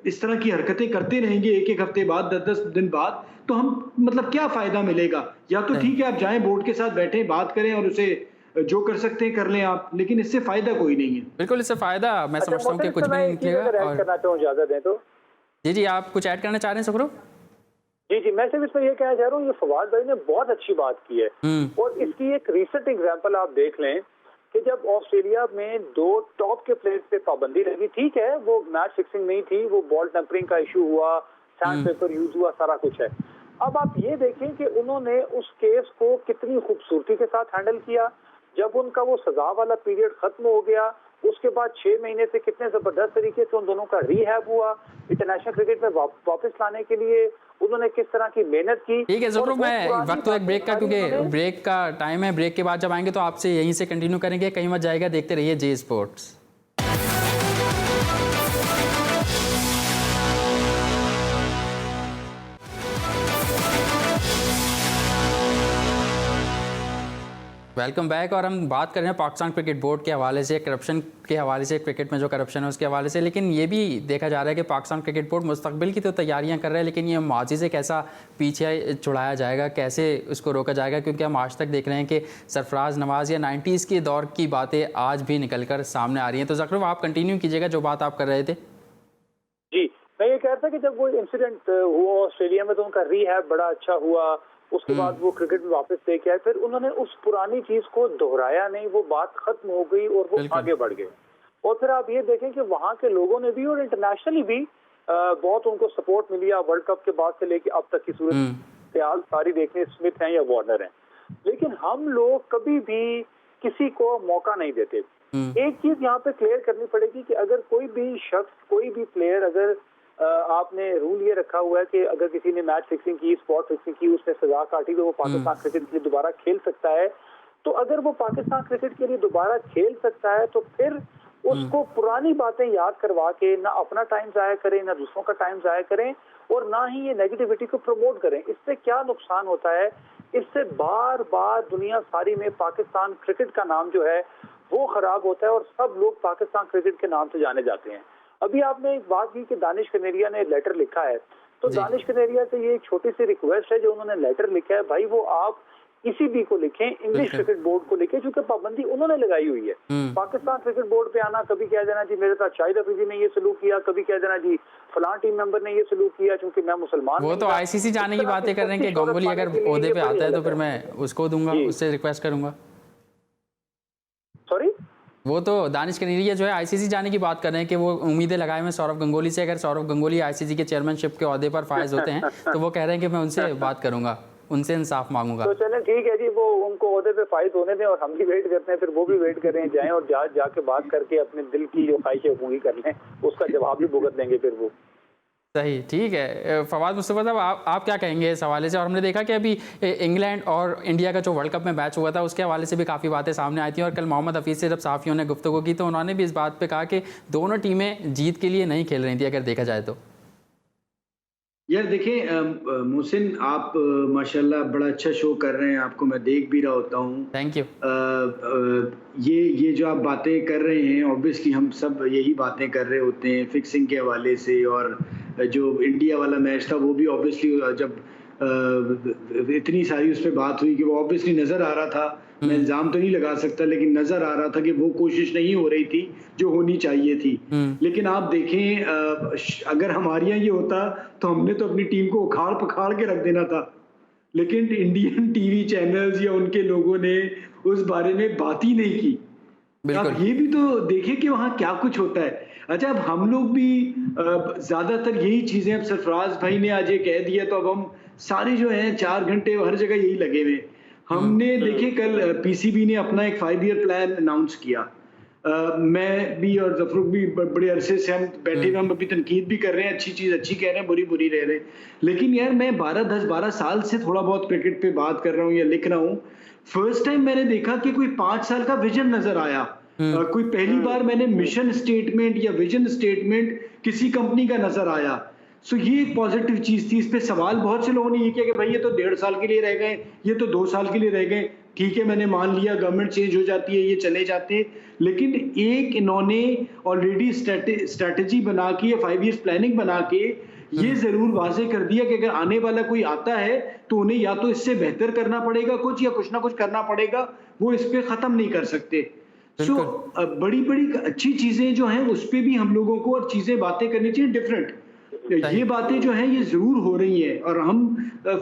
Speaker 4: इस तरह की हरकतें करते रहेंगे एक हफ्ते बाद, 10 दिन बाद, तो हम मतलब क्या फायदा मिलेगा? या तो ठीक है आप जाएं बोर्ड के साथ बैठें, बात करें और उसे जो कर सकते हैं कर लें आप, लेकिन इससे फायदा कोई नहीं है।
Speaker 1: बिल्कुल, इससे फायदा मैं समझता हूँ कि कुछ भी नहीं निकलेगा।
Speaker 3: और करना चाहूँ, इजाजत दें तो।
Speaker 1: जी, आप कुछ ऐड करना चाह रहे हैं सुखरू?
Speaker 3: जी, मैं सिर्फ इसमें ये कहना चाह रहा हूँ, ये फवाद भाई ने बहुत अच्छी बात की है और इसकी एक रिसेंट एग्जांपल आप देख लें कि जब ऑस्ट्रेलिया में 2 टॉप के प्लेयर्स पे पाबंदी लगी, ठीक है वो मैच फिक्सिंग नहीं थी, वो बॉल टेम्परिंग का इशू हुआ, सैंड पेपर यूज हुआ, सारा कुछ है। अब आप ये देखें कि उन्होंने उस केस को कितनी खूबसूरती के साथ हैंडल किया। जब उनका वो सजा वाला पीरियड खत्म हो गया, उसके बाद 6 महीने से कितने जबरदस्त तरीके से उन दोनों का रिहैब हुआ, इंटरनेशनल क्रिकेट में वापस लाने के लिए उन्होंने किस तरह की मेहनत की।
Speaker 1: ठीक है ज़रूर, मैं वक्त तो एक ब्रेक का, क्योंकि ब्रेक का टाइम है, ब्रेक के बाद जब आएंगे तो आपसे यहीं से कंटिन्यू करेंगे, कहीं मत जाएगा। देखते रहिए जी स्पोर्ट्स। Welcome back. और हम बात कर रहे हैं पाकिस्तान क्रिकेट बोर्ड के हवाले से, करप्शन के हवाले से, क्रिकेट में जो करप्शन है उसके हवाले से। लेकिन ये भी देखा जा रहा है कि पाकिस्तान क्रिकेट बोर्ड मुस्तकबिल की तो तैयारियां कर रहा है, लेकिन ये माजी से कैसा पीछे छुड़ाया जाएगा, कैसे उसको रोका जाएगा, क्योंकि हम आज तक देख रहे हैं कि सरफराज नवाज या 90s के दौर की बातें आज भी निकल कर सामने आ रही हैं। तो ज़रूर आप कंटिन्यू कीजिएगा जो बात आप कर रहे थे।
Speaker 3: जी, मैं ये कह रहा था कि जब वो इंसिडेंट हुआ ऑस्ट्रेलिया में तो उनका रिहैब बड़ा अच्छा हुआ, उसके बाद वो क्रिकेट में वापस लेके आए, फिर उन्होंने उस पुरानी चीज को दोहराया नहीं, वो बात खत्म हो गई और वो आगे बढ़ गए। और फिर आप ये देखें कि वहाँ के लोगों ने भी और इंटरनेशनली भी बहुत उनको सपोर्ट मिली। वर्ल्ड कप के बाद से लेके अब तक की सूरत सारी देखने स्मिथ हैं या वार्नर हैं, लेकिन हम लोग कभी भी किसी को मौका नहीं देते। एक चीज यहाँ पे क्लियर करनी पड़ेगी कि अगर कोई भी शख्स, कोई भी प्लेयर, अगर आपने रूल ये रखा हुआ है कि अगर किसी ने मैच फिक्सिंग की, स्पॉट फिक्सिंग की, उसने सजा काटी तो वो पाकिस्तान क्रिकेट के लिए दोबारा खेल सकता है। तो अगर वो पाकिस्तान क्रिकेट के लिए दोबारा खेल सकता है तो फिर उसको पुरानी बातें याद करवा के ना अपना टाइम जाया करें, ना दूसरों का टाइम जाया करें, और ना ही ये नेगेटिविटी को प्रमोट करें। इससे क्या नुकसान होता है, इससे बार बार दुनिया सारी में पाकिस्तान क्रिकेट का नाम जो है वो खराब होता है और सब लोग पाकिस्तान क्रिकेट के नाम से जाने जाते हैं। अभी आपने एक बात की कि दानिश कनेरिया ने लेटर लिखा है, तो दानिश कनेरिया से ये एक छोटी सी रिक्वेस्ट है, जो उन्होंने लेटर लिखा है भाई वो आप किसी भी को लिखें, इंग्लिश क्रिकेट बोर्ड को लिखें, क्योंकि पाबंदी उन्होंने लगाई हुई है। पाकिस्तान क्रिकेट बोर्ड पे आना, कभी कह देना जी मेरे साथ शाहिद अफरीदी ने ये सलूक किया, कभी कह देना जी फलां टीम मेंबर ने ये सलूक किया क्योंकि मैं मुसलमान। वो
Speaker 1: तो आईसीसी जाने की बातें कर रहे हैं कि गंगोली अगर ओहदे पे आता है तो फिर मैं उसको दूंगा, उससे रिक्वेस्ट करूंगा।
Speaker 3: सॉरी,
Speaker 1: वो तो दानिश कनेरिया जो है आईसीसी जाने की बात कर रहे हैं कि वो उम्मीदें लगाए हुए सौरव गंगोली से। अगर सौरव गंगोली आईसीसी के चेयरमैनशिप के ओहदे पर फायज होते हैं तो वो कह रहे हैं कि मैं उनसे बात करूंगा, उनसे इंसाफ मांगूंगा।
Speaker 3: तो चलें ठीक है जी, वो उनको ओहदे पे फायज होने दें और हम भी वेट करते हैं, फिर वो भी वेट करें, जाएं और जाके बात करके अपने दिल की जो ख्वाहिशें पूरी कर लें, उसका जवाब भी भुगत लेंगे फिर वो।
Speaker 1: सही, ठीक है। फवाद मुस्तफा साहब, आप क्या कहेंगे इस हवाले से? और हमने देखा कि अभी इंग्लैंड और इंडिया का जो वर्ल्ड कप में मैच हुआ था उसके हवाले से भी काफ़ी बातें सामने आई थी, और कल मोहम्मद हफीज़ से जब सहाफ़ियों ने गुफ्तगू की तो उन्होंने भी इस बात पे कहा कि दोनों टीमें जीत के लिए नहीं खेल रही थी, अगर देखा जाए तो।
Speaker 4: यार देखें मोहसिन, आप माशाल्लाह बड़ा अच्छा शो कर रहे हैं, आपको मैं देख भी रहा होता हूँ।
Speaker 1: Thank you.
Speaker 4: ये जो आप बातें कर रहे हैं, ऑब्वियसली हम सब यही बातें कर रहे होते हैं फिक्सिंग के हवाले से, और जो इंडिया वाला मैच था वो भी ऑब्वियसली जब इतनी सारी उस पर बात हुई कि वो ऑब्वियसली नज़र आ रहा था, मैं इल्ज़ाम तो नहीं लगा सकता, लेकिन नज़र आ रहा था कि वो कोशिश नहीं हो रही थी जो होनी चाहिए थी। लेकिन आप देखें, अगर हमारे यहाँ ये होता तो हमने तो अपनी टीम को उखाड़ पखाड़ के रख देना था, लेकिन इंडियन टीवी चैनल्स या उनके लोगों ने उस बारे में बात ही नहीं की। आप ये भी तो देखें कि वहाँ क्या कुछ होता है। अच्छा, अब हम लोग भी ज्यादातर यही चीजें, अब सरफराज भाई ने आज ये कह दिया तो अब हम सारे जो हैं 4 घंटे हर जगह यही लगे हुए। हमने देखे कल पीसीबी ने अपना एक 5 ईयर प्लान अनाउंस किया। मैं भी और जफरुख भी बड़े अरसे से हम बैठे हुए, हम अभी तनकीद भी कर रहे हैं, अच्छी चीज अच्छी कह रहे हैं, बुरी बुरी रह रहे हैं। लेकिन यार मैं 12 साल से थोड़ा बहुत क्रिकेट पे बात कर रहा हूँ या लिख रहा हूँ। फर्स्ट टाइम मैंने देखा कि कोई 5 साल का विजन नजर आया। कोई पहली बार मैंने मिशन स्टेटमेंट या विजन स्टेटमेंट किसी कंपनी का नजर आया। सो ये एक पॉजिटिव चीज थी। इस पे सवाल बहुत से लोगों ने ये किया कि भाई ये तो 1.5 साल के लिए रह गए, ये तो 2 साल के लिए रह गए। ठीक है, मैंने मान लिया गवर्नमेंट चेंज हो जाती है, ये चले जाते हैं, लेकिन एक इन्होंने ऑलरेडी स्ट्रेटेजी बना के, 5 ईयर्स प्लानिंग बना के ये जरूर वाजे कर दिया कि अगर आने वाला कोई आता है तो उन्हें या तो इससे बेहतर करना पड़ेगा कुछ, या कुछ ना कुछ करना पड़ेगा, वो इस पे खत्म नहीं कर सकते। सो बड़ी बड़ी अच्छी चीजें जो हैं उस पे भी हम लोगों को और चीजें बातें करनी चाहिए डिफरेंट। ये बातें जो हैं ये जरूर हो रही हैं, और हम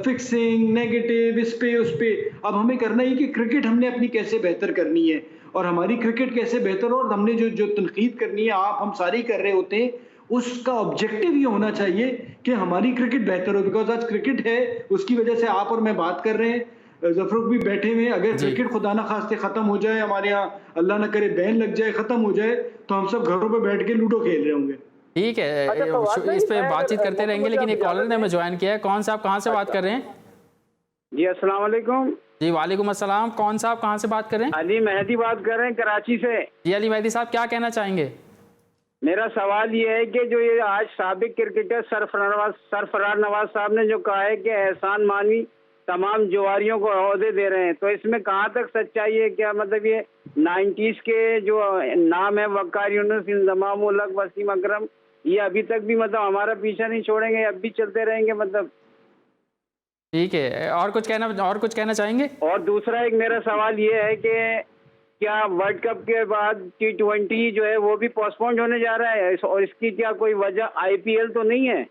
Speaker 4: फिक्सिंग नेगेटिव इस पे उस पे, अब हमें करना ही कि क्रिकेट हमने अपनी कैसे बेहतर करनी है। और हमारी क्रिकेट कैसे बेहतर हो, और हमने जो जो तनकीद करनी है आप हम सारे कर रहे होते हैं, उसका ऑब्जेक्टिव ये होना चाहिए कि हमारी क्रिकेट बेहतर हो। बिकॉज आज क्रिकेट है, उसकी वजह से आप और मैं बात कर रहे हैं, जफरुख भी बैठे हुए हैं। अगर क्रिकेट खुदा ना खास्ते खत्म हो जाए, हमारे यहाँ अल्लाह ना करे बैन लग जाए, खत्म हो जाए, तो हम सब घरों पे बैठ के लूडो खेल रहे होंगे।
Speaker 1: ठीक है,
Speaker 3: अच्छा,
Speaker 1: इस पे बातचीत करते रहेंगे, लेकिन एक कॉलर ने हमें ज्वाइन किया है। कौन साहब कहाँ से बात कर रहे हैं?
Speaker 6: जी अस्सलाम वालेकुम।
Speaker 1: जी वालेकुम अस्सलाम। कौन साहब कहाँ से बात कर रहे हैं?
Speaker 6: अली मेहदी बात कर रहे हैं कराची से।
Speaker 1: जी अली मेहदी साहब, क्या कहना चाहेंगे?
Speaker 6: मेरा सवाल ये है कि जो ये आज साबिक क्रिकेटर सरफराज नवाज साहब ने जो कहा है कि एहसान मानी तमाम जुआरियों को ओहदे दे रहे हैं, तो इसमें कहाँ तक सच्चाई है? क्या मतलब ये 90s के जो नाम है वक़ार यूनुस, इंज़माम उल हक, वसीम अकरम, ये अभी तक भी मतलब हमारा पीछा नहीं छोड़ेंगे, अब भी चलते रहेंगे मतलब?
Speaker 1: ठीक है, और कुछ कहना चाहेंगे?
Speaker 6: और दूसरा एक मेरा सवाल ये है कि क्या वर्ल्ड कप के बाद T20 जो है वो भी पोस्टपोन्ड होने जा रहा है, और इसकी क्या कोई वजह IPL तो नहीं है?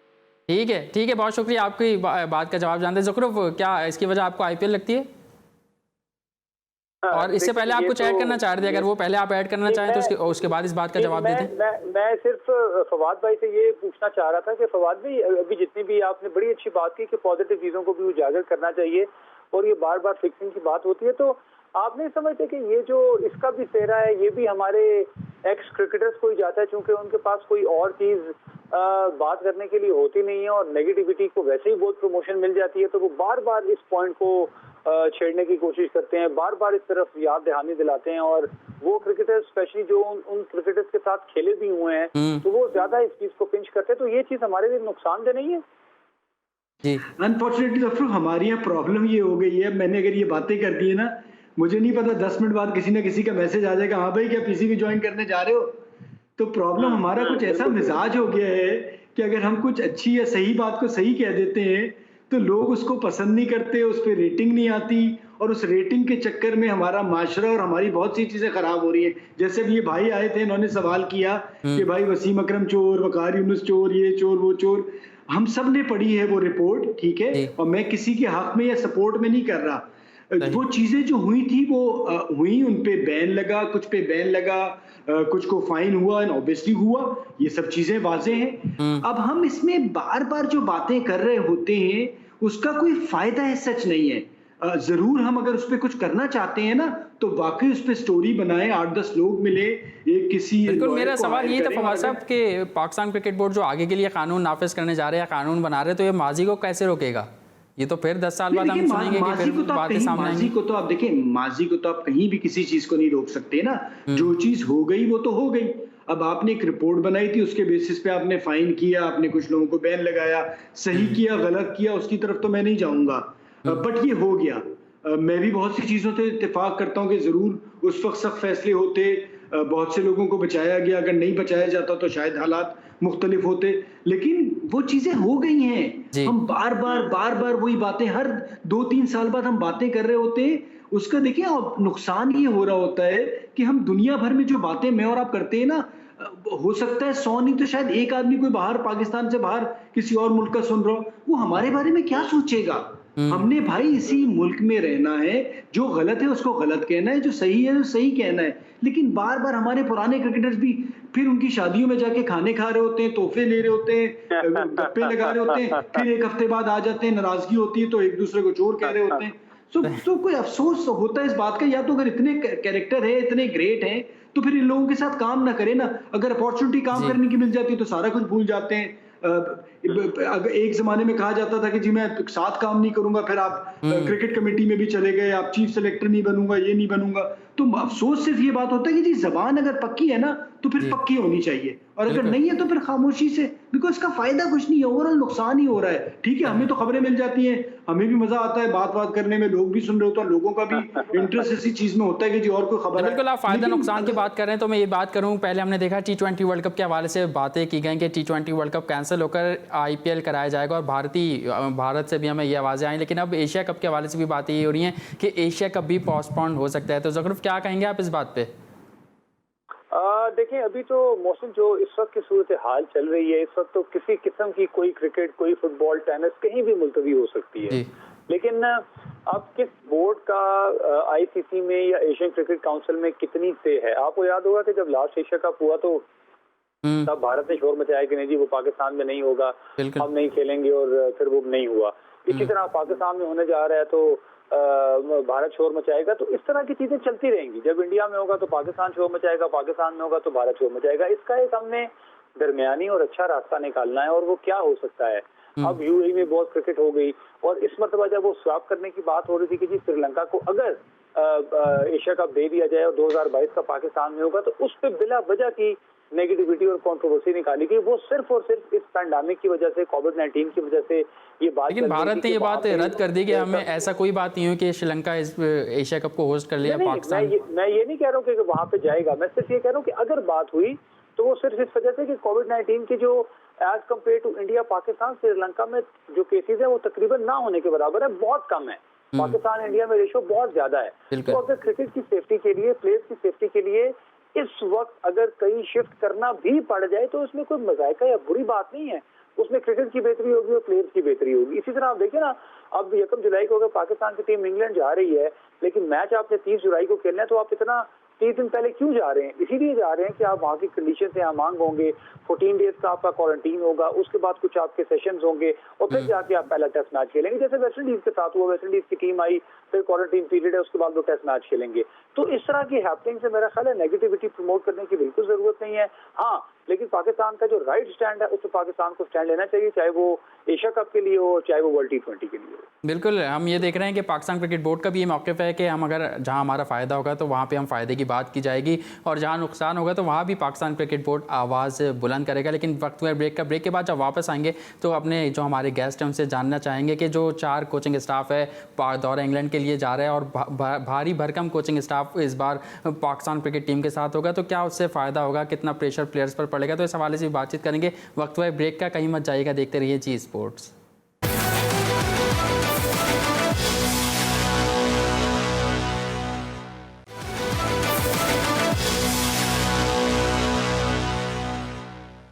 Speaker 1: ठीक है, बहुत शुक्रिया, आपकी बात का जवाब जानते हैं। ज़ुखरुफ, क्या इसकी वजह आपको IPL लगती है? और इससे पहले आप कुछ ऐड करना चाह रहे थे, अगर वो पहले आप ऐड करना चाहें तो उसके बाद इस बात का जवाब दे दें।
Speaker 3: मैं सिर्फ फवाद भाई से ये पूछना चाह रहा था कि फवाद भाई, अभी जितनी भी आपने बड़ी अच्छी बात की कि पॉजिटिव चीज़ों को भी उजागर करना चाहिए, और ये बार बार फिक्सिंग की बात होती है, तो आप नहीं समझते कि ये जो इसका भी सेहरा है, ये भी हमारे एक्स क्रिकेटर्स को ही जाता है, क्योंकि उनके पास कोई और चीज़ बात करने के लिए होती नहीं है, और नेगेटिविटी को वैसे ही बहुत प्रमोशन मिल जाती है, तो वो बार बार इस पॉइंट को छेड़ने की कोशिश करते हैं, बार बार इस तरफ याद दहानी दिलाते हैं। और वो क्रिकेटर्स स्पेशली जो उन क्रिकेटर्स के साथ खेले भी हुए हैं, तो वो ज्यादा इस चीज को पिंच करते हैं, तो ये चीज हमारे लिए नुकसानदेह नहीं है?
Speaker 1: जी
Speaker 4: अनफॉर्चुनेटली डॉक्टर, हमारी यहाँ प्रॉब्लम ये हो गई है, मैंने अगर ये बातें कर दी है ना, मुझे नहीं पता 10 मिनट बाद किसी ना किसी का मैसेज आ जाएगा, हाँ भाई क्या PCB ज्वाइन करने जा रहे हो? तो प्रॉब्लम हमारा कुछ ऐसा मिजाज हो गया है कि अगर हम कुछ अच्छी या सही बात को सही कह देते हैं तो लोग उसको पसंद नहीं करते, उस पर रेटिंग नहीं आती, और उस रेटिंग के चक्कर में हमारा माशरा और हमारी बहुत सी चीजें खराब हो रही है। जैसे भी ये भाई आए थे, इन्होंने सवाल किया कि भाई वसीम अकरम चोर, वक़ार यूनुस चोर, ये चोर वो चोर, हम सब ने पढ़ी है वो रिपोर्ट, ठीक है, और मैं किसी के हक में या सपोर्ट में नहीं कर रहा। वो चीजें जो हुई थी वो हुई, उन पे बैन लगा, कुछ पे बैन लगा, कुछ को फाइन हुआ, एंड ऑब्वियसली हुआ, ये सब चीजें वाजे हैं। अब हम इसमें बार बार जो बातें कर रहे होते हैं उसका कोई फायदा है सच नहीं है। जरूर हम अगर उस पर कुछ करना चाहते हैं ना, तो वाकई उस पर स्टोरी बनाए, 8-10 लोग मिले, एक किसी।
Speaker 1: बिल्कुल, मेरा सवाल ये था फवाद साहब कि पाकिस्तान क्रिकेट बोर्ड जो आगे के लिए कानून नाफिज करने जा रहे हैं, कानून बना रहे हैं, तो ये माजी को कैसे रोकेगा? ये तो फिर 10 साल बाद हम सुनेंगे कि फिर बातें सामने आएंगी।
Speaker 4: माजी को तो आप देखिए, माजी को तो आप कहीं भी किसी चीज को नहीं रोक सकते ना, जो चीज हो गई वो तो हो गई। अब आपने एक रिपोर्ट बनाई थी, उसके बेसिस पे आपने फाइन किया, आपने कुछ लोगों को बैन लगाया, सही किया गलत किया उसकी तरफ तो मैं नहीं जाऊंगा, बट ये हो गया। मैं भी बहुत सी चीजों से इत्तेफाक करता हूँ कि जरूर उस वक्त सख्त फैसले होते, बहुत से लोगों को बचाया गया, अगर नहीं बचाया जाता तो शायद हालात मुख्तलिफ होते, लेकिन वो चीजें हो गई हैं। हम बार बार वही बातें हर 2-3 साल बाद हम बातें कर रहे होते हैं। उसका देखिए नुकसान ये हो रहा होता है कि हम दुनिया भर में जो बातें मैं और आप करते हैं ना, हो सकता है 100 नहीं तो शायद एक आदमी कोई बाहर, पाकिस्तान से बाहर किसी और मुल्क का सुन रहा हो, वो हमारे बारे में क्या सोचेगा? हमने भाई इसी मुल्क में रहना है, जो गलत है उसको गलत कहना है, जो सही है उसको सही कहना है। लेकिन बार बार हमारे पुराने क्रिकेटर्स भी फिर उनकी शादियों में जाके खाने खा रहे होते हैं, तोहफे ले रहे होते हैं, गप्पे लगा रहे होते हैं, फिर एक हफ्ते बाद आ जाते हैं, नाराजगी होती है तो एक दूसरे को चोर कह रहे होते हैं। तो कोई अफसोस होता है इस बात का, या तो अगर इतने कैरेक्टर है, इतने ग्रेट हैं, तो फिर इन लोगों के साथ काम ना करें ना। अगर अपॉर्चुनिटी काम करने की मिल जाती है तो सारा कुछ भूल जाते हैं। एक जमाने में कहा जाता था कि जी मैं साथ काम नहीं करूंगा, फिर आप क्रिकेट कमेटी में भी चले गए, आप चीफ सेलेक्टर नहीं बनूंगा, ये नहीं बनूंगा। तो अफसोस सिर्फ ये बात होता है कि जी जबान अगर पक्की है ना तो फिर पक्की होनी चाहिए, और अगर नहीं है तो फिर खामोशी से, बिकॉज इसका फायदा कुछ नहीं है, ओवरऑल नुकसान ही हो रहा है। ठीक है, हमें तो खबरें मिल जाती हैं, हमें भी मजा आता है बात करने में, लोग भी सुन रहे होते हैं, लोगों का भी इंटरेस्ट इसी चीज में होता है कि जी और कोई खबर।
Speaker 1: बिल्कुल, आप फायदा नुकसान की बात कर रहे हैं तो मैं ये बात करूं, पहले हमने देखा T20 वर्ल्ड कप के हवाले से बातें की गई कि T20 वर्ल्ड कप कैंसिल होकर IPL कराया जाएगा, और भारत से भी हमें ये आवाज़ें आई, लेकिन अब एशिया कप के हवाले से भी बातें ये हो रही हैं कि एशिया कप भी पोस्टपोन हो सकता है। तो ज़ुखरुफ, क्या कहेंगे आप इस बात पे?
Speaker 3: देखें, अभी तो मौसम जो इस वक्त की सूरत हाल चल रही है, इस वक्त तो किसी किस्म की कोई क्रिकेट, कोई फुटबॉल, टेनिस कहीं भी मुलतवी हो सकती है। लेकिन अब किस बोर्ड का आईसीसी में या एशियन क्रिकेट काउंसिल में कितनी से है? आपको याद होगा कि जब लास्ट एशिया कप हुआ तो तब भारत ने शोर मचाया कि नहीं जी वो पाकिस्तान में नहीं होगा, हम नहीं खेलेंगे, और फिर वो नहीं हुआ। इसी तरह पाकिस्तान में होने जा रहा है तो भारत शोर मचाएगा। तो इस तरह की चीजें चलती रहेंगी। जब इंडिया में होगा तो पाकिस्तान शोर मचाएगा, पाकिस्तान में होगा तो भारत शोर मचाएगा। इसका एक हमने दरमियानी और अच्छा रास्ता निकालना है, और वो क्या हो सकता है। अब यूएई में बहुत क्रिकेट हो गई, और इस मरतबा जब वो स्वैप करने की बात हो रही थी कि जी श्रीलंका को अगर एशिया कप दे दिया जाए और 2022 का पाकिस्तान में होगा, तो उस पर बिला वजह की नेगेटिविटी और कंट्रोवर्सी निकाली गई। वो सिर्फ और सिर्फ इस पैंडेमिक की वजह से, कोविड-19 की वजह से ये बात।
Speaker 1: लेकिन भारत ने ये बात रद्द कर दी कि हमें ऐसा कोई बात नहीं हो कि श्रीलंका इस एशिया कप को होस्ट कर लिया पाकिस्तान।
Speaker 3: मैं ये नहीं कह रहा हूँ कि वहां पे जाएगा, मैं सिर्फ ये कह रहा हूँ कि अगर बात हुई तो वो सिर्फ इस वजह से कि कोविड-19 की जो as compare to India Pakistan Sri Lanka में जो केसेज है वो तकरीबन ना होने के बराबर है, बहुत कम है। पाकिस्तान इंडिया में रेशो बहुत ज्यादा है। तो अगर क्रिकेट की सेफ्टी के लिए, प्लेयर्स की सेफ्टी के लिए इस वक्त अगर कहीं शिफ्ट करना भी पड़ जाए तो उसमें कोई मजायका या बुरी बात नहीं है। उसमें क्रिकेट की बेहतरी होगी और प्लेयर्स की बेहतरी होगी। इसी तरह आप देखिए ना, अब 1 जुलाई को अगर पाकिस्तान की टीम इंग्लैंड जा रही है, लेकिन मैच आपने 30 जुलाई को खेलना है, तो आप इतना 30 दिन पहले क्यों जा रहे हैं? इसीलिए जा रहे हैं कि आप वहाँ की कंडीशन से यहाँ मांग होंगे, 14 डेज का आपका क्वारंटीन होगा, उसके बाद कुछ आपके सेशंस होंगे, और फिर जाके आप पहला टेस्ट मैच खेलेंगे। जैसे वेस्ट इंडीज के साथ हुआ, वेस्ट इंडीज की टीम आई, फिर क्वारंटीन पीरियड है, उसके बाद वो टेस्ट मैच खेलेंगे। तो इस तरह की हैपनिंग से मेरा ख्याल है नेगेटिविटी प्रमोट करने की बिल्कुल जरूरत नहीं है। हाँ, लेकिन पाकिस्तान का जो राइट स्टैंड है उस पर पाकिस्तान को स्टैंड लेना चाहिए, चाहे वो एशिया कप के लिए हो, चाहे वो वर्ल्ड T20 के लिए हो।
Speaker 1: बिल्कुल, हम ये देख रहे हैं कि पाकिस्तान क्रिकेट बोर्ड का भी ये मौक़िफ़ है कि हम अगर जहां हमारा फ़ायदा होगा तो वहां पे हम फ़ायदे की बात की जाएगी, और जहां नुकसान होगा तो वहां भी पाकिस्तान क्रिकेट बोर्ड आवाज़ बुलंद करेगा। लेकिन वक्त हुआ ब्रेक के बाद जब वापस आएंगे तो अपने जो हमारे गेस्ट हैं उनसे जानना चाहेंगे कि जो 4 कोचिंग स्टाफ है दौरे इंग्लैंड के लिए जा रहा है, और भारी भरकम कोचिंग स्टाफ इस बार पाकिस्तान क्रिकेट टीम के साथ होगा, तो क्या उससे फ़ायदा होगा, कितना प्रेशर प्लेयर्स पर पड़ेगा। तो इस हवाले से बातचीत करेंगे। वक्त हुआ ब्रेक का, कहीं मत जाइएगा, देखते रहिए जी स्पोर्ट्स।